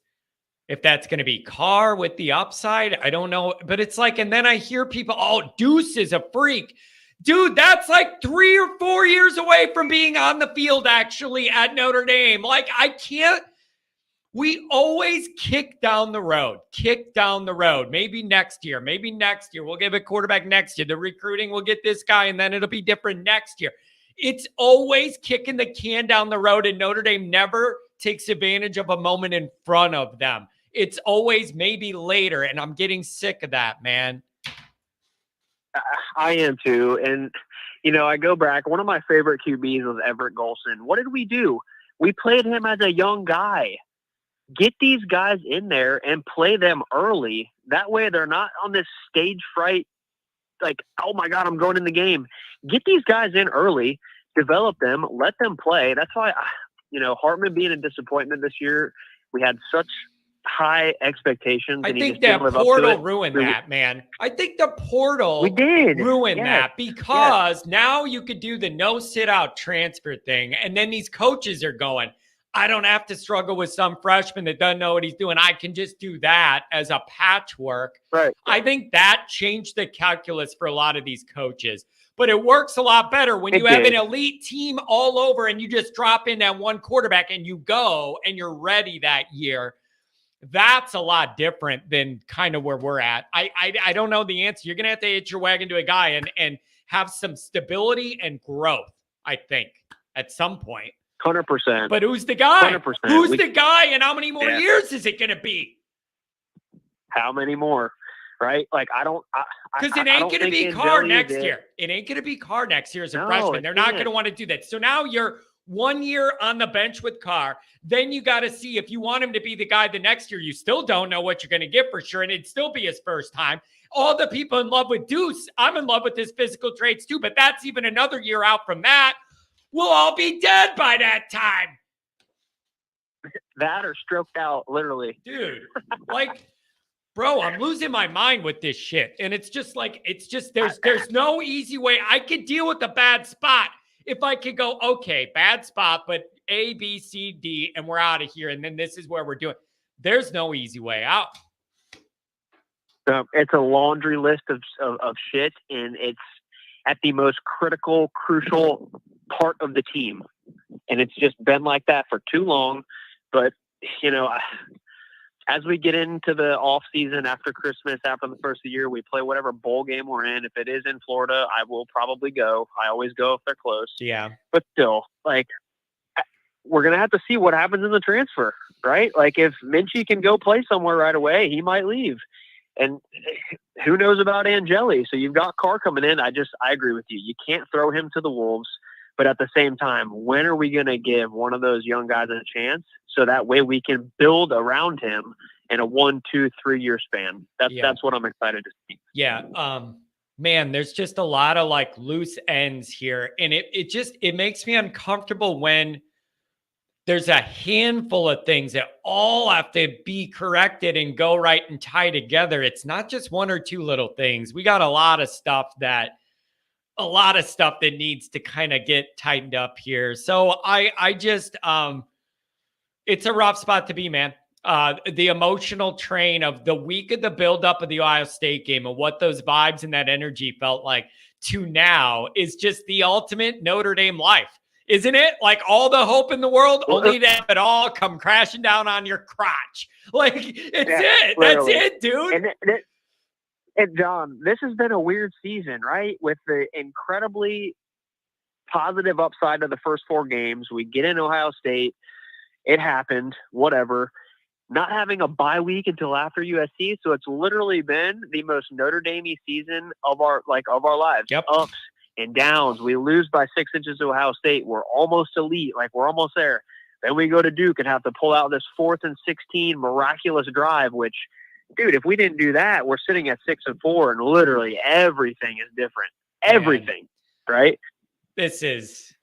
going to be Carr with the upside. I don't know, but it's like, and then I hear people, oh, Deuce is a freak. Dude, that's like 3 or 4 years away from being on the field actually at Notre Dame. Like, I can't. We always kick down the road. Maybe next year. We'll give a quarterback next year. The recruiting will get this guy, and then it'll be different next year. It's always kicking the can down the road, and Notre Dame never takes advantage of a moment in front of them. It's always maybe later, and I'm getting sick of that, man. I am too. And, I go back. One of my favorite QBs was Everett Golson. What did we do? We played him as a young guy. Get these guys in there and play them early. That way they're not on this stage fright, like, oh my God, I'm going in the game. Get these guys in early, develop them, let them play. That's why, Hartman being a disappointment this year, we had such high expectations. I think that portal ruined that, man. I think the portal ruined that because now you could do the no sit out transfer thing. And then these coaches are going, I don't have to struggle with some freshman that doesn't know what he's doing. I can just do that as a patchwork. Right. I think that changed the calculus for a lot of these coaches. But it works a lot better when you have an elite team all over and you just drop in that one quarterback and you go and you're ready that year. That's a lot different than kind of where we're at. I don't know the answer. You're going to have to hitch your wagon to a guy and have some stability and growth, I think, at some point. 100%. But who's the guy? 100%. Who's the guy, and how many more years is it going to be? How many more? Right? Like, because it ain't going to be Carr next year. It ain't going to be Carr next year as a freshman. They're not going to want to do that. So now you're 1 year on the bench with Carr. Then you got to see if you want him to be the guy the next year. You still don't know what you're going to get for sure, and it'd still be his first time. All the people in love with Deuce, I'm in love with his physical traits too, but that's even another year out from that. We'll all be dead by that time. That or stroked out, literally. Dude, like, bro, I'm losing my mind with this shit. And it's just like, there's no easy way. I could deal with a bad spot if I could go, okay, bad spot, but A, B, C, D, and we're out of here. And then this is where we're doing. There's no easy way out. It's a laundry list of shit, and it's at the most critical, crucial part of the team. And it's just been like that for too long. But, as we get into the off season after Christmas, after the first of the year, we play whatever bowl game we're in. If it is in Florida, I will probably go. I always go if they're close. Yeah. But still, like, we're going to have to see what happens in the transfer, right? Like, if Minchie can go play somewhere right away, he might leave. And who knows about Angeli? So you've got Carr coming in. I agree with you. You can't throw him to the wolves. But at the same time, when are we going to give one of those young guys a chance so that way we can build around him in a 1, 2, 3 year span? That's what I'm excited to see. Yeah. Man, there's just a lot of like loose ends here. And it makes me uncomfortable when there's a handful of things that all have to be corrected and go right and tie together. It's not just one or two little things. We got a lot of stuff that needs to kind of get tightened up here. So I just, it's a rough spot to be, man. The emotional train of the week of the buildup of the Ohio State game and what those vibes and that energy felt like to now is just the ultimate Notre Dame life. Isn't it? Like all the hope in the world, only to have it all come crashing down on your crotch. Like, it. Literally. That's it, dude. And John, this has been a weird season, right? With the incredibly positive upside of the first 4 games. We get in Ohio State. It happened, whatever. not having a bye week until after USC. So it's literally been the most Notre Dame season of our lives. Yep. Ups and downs. We lose by 6 inches to Ohio State. We're almost elite. Like, we're almost there. Then we go to Duke and have to pull out this 4th and 16 miraculous drive, which, dude, if we didn't do that, we're sitting at 6-4 and literally everything is different. Everything. Right? This is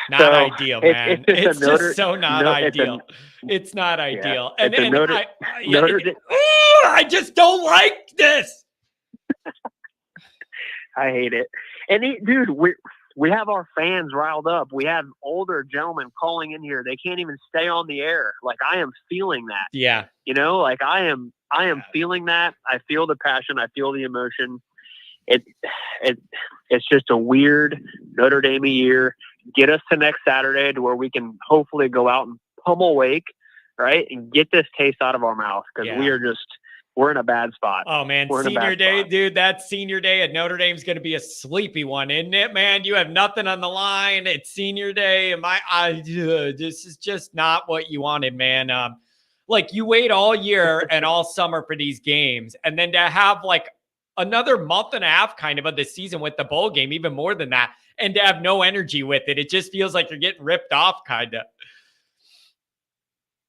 not ideal, man. It's just so not ideal. It's not ideal. And I just don't like this. I hate it. And dude, we have our fans riled up. We have older gentlemen calling in here. They can't even stay on the air. Like, I am feeling that. Yeah. You know, like I am feeling that. I feel the passion. I feel the emotion. It's just a weird Notre Dame year. Get us to next Saturday to where we can hopefully go out and pummel Wake, right, and get this taste out of our mouth, because we're in a bad spot. Oh, man, senior day, dude, that senior day at Notre Dame is going to be a sleepy one, isn't it, man? You have nothing on the line. It's senior day, and this is just not what you wanted, man. Like, you wait all year and all summer for these games, and then to have like another month and a half kind of the season with the bowl game, even more than that, and to have no energy with it. It just feels like you're getting ripped off, kind of.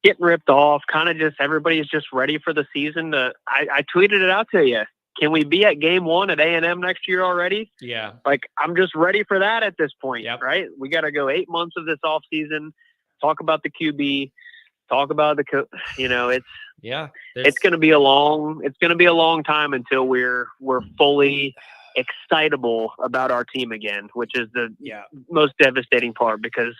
Getting ripped off, kind of just everybody's just ready for the season. I tweeted it out to you. Can we be at game 1 at A&M next year already? Yeah. Like, I'm just ready for that at this point, yep. right? We got to go 8 months of this off season, talk about the QB, talk about the it's going to be a long time until we're fully excitable about our team again, which is the most devastating part, because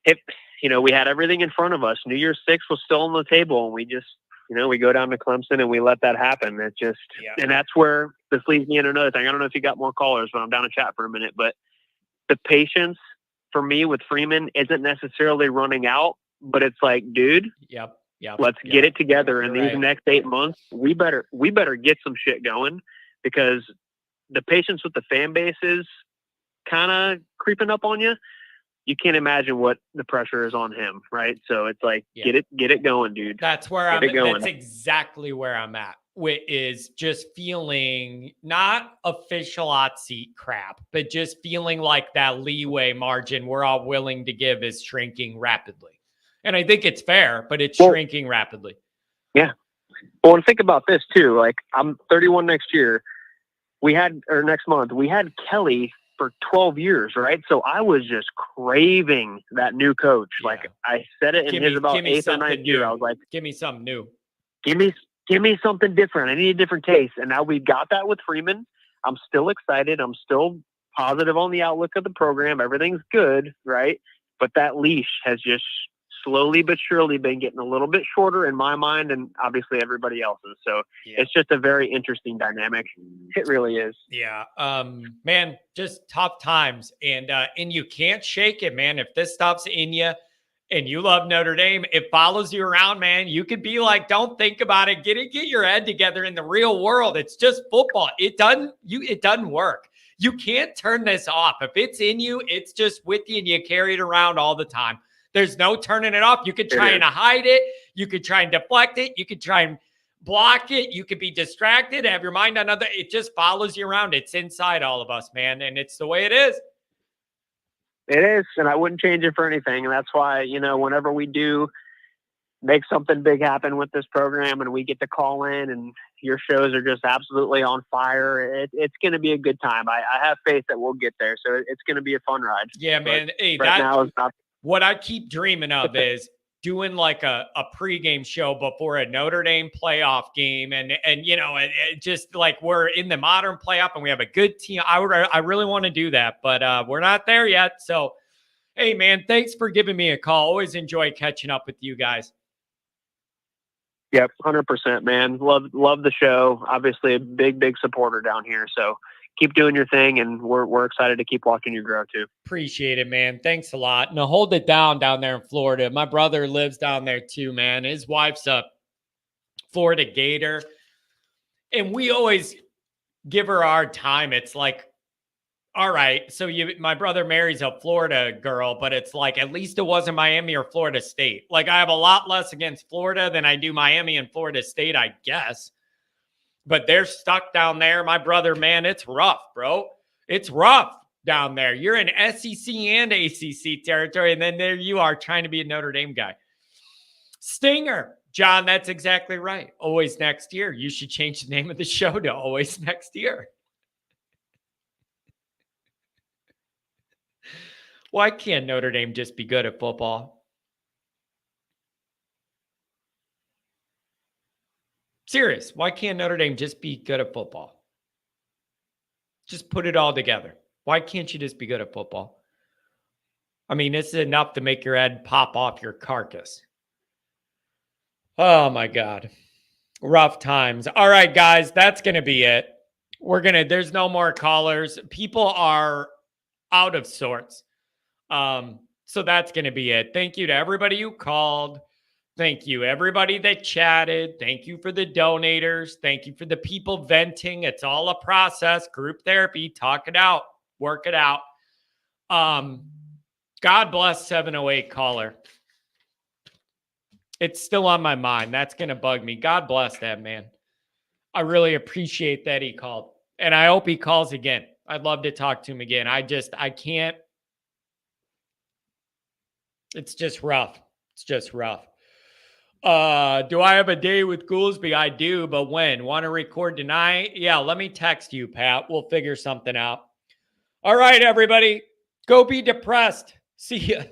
we had everything in front of us. New Year's 6 was still on the table, and we just, we go down to Clemson and we let that happen. It's just, and that's where this leads me into another thing. I don't know if you got more callers, but I'm down to chat for a minute. But the patience for me with Freeman isn't necessarily running out, but it's like, dude, let's get it together in these next 8 months. We better get some shit going, because the patience with the fan base is kind of creeping up on you. You can't imagine what the pressure is on him, right? So it's like, get it going, dude. That's where that's exactly where I'm at. Is just feeling not official hot seat crap, but just feeling like that leeway margin we're all willing to give is shrinking rapidly. And I think it's fair, but it's shrinking rapidly. Yeah. Well, and think about this too. Like, I'm 31 next year. Next month, we had Kelly for 12 years, right? So I was just craving that new coach. Yeah. Like, I said it in his about 8th or 9th year. I was like, give me something new. Give me something different. I need a different taste. And now we've got that with Freeman. I'm still excited. I'm still positive on the outlook of the program. Everything's good, right? But that leash has just slowly but surely been getting a little bit shorter in my mind, and obviously everybody else's. So it's just a very interesting dynamic. It really is. Yeah. Man, just tough times. And you can't shake it, man. If this stuff's in you and you love Notre Dame, it follows you around, man. You could be like, don't think about it. Get your head together in the real world. It's just football. It doesn't work. You can't turn this off. If it's in you, it's just with you and you carry it around all the time. There's no turning it off. You could try and hide it. You could try and deflect it. You could try and block it. You could be distracted, have your mind on other. It just follows you around. It's inside all of us, man. And it's the way it is. It is. And I wouldn't change it for anything. And that's why, whenever we do make something big happen with this program and we get to call in and your shows are just absolutely on fire, it's going to be a good time. I have faith that we'll get there. So it's going to be a fun ride. Yeah, man. Hey, now is not. What I keep dreaming of is doing like a pregame show before a Notre Dame playoff game. And it just like we're in the modern playoff and we have a good team. I really want to do that, but we're not there yet. So, hey, man, thanks for giving me a call. Always enjoy catching up with you guys. Yep, 100%, man. Love the show. Obviously a big supporter down here. So keep doing your thing, and we're excited to keep watching you grow too. Appreciate it, man. Thanks a lot. Now hold it down there in Florida. My brother lives down there too, man. His wife's a Florida Gator, and we always give her our time. It's like all right, so my brother marries a Florida girl, but it's like, at least it wasn't Miami or Florida State. Like, I have a lot less against Florida than I do Miami and Florida State, I guess. But they're stuck down there. My brother, man, it's rough, bro. It's rough down there. You're in SEC and ACC territory, and then there you are trying to be a Notre Dame guy. Stinger. John, that's exactly right. Always Next Year. You should change the name of the show to Always Next Year. Why can't Notre Dame just be good at football? Serious. Why can't Notre Dame just be good at football? Just put it all together. Why can't you just be good at football? I mean, it's enough to make your head pop off your carcass. Oh, my God. Rough times. All right, guys, that's going to be it. There's no more callers. People are out of sorts. So that's going to be it. Thank you to everybody who called. Thank you, everybody that chatted. Thank you for the donators. Thank you for the people venting. It's all a process. Group therapy. Talk it out. Work it out. God bless 708 caller. It's still on my mind. That's going to bug me. God bless that man. I really appreciate that he called. And I hope he calls again. I'd love to talk to him again. I can't. It's just rough. It's just rough. Do I have a day with Goolsby? I do, but when? Want to record tonight? Yeah, let me text you, Pat. We'll figure something out. All right, everybody. Go be depressed. See ya.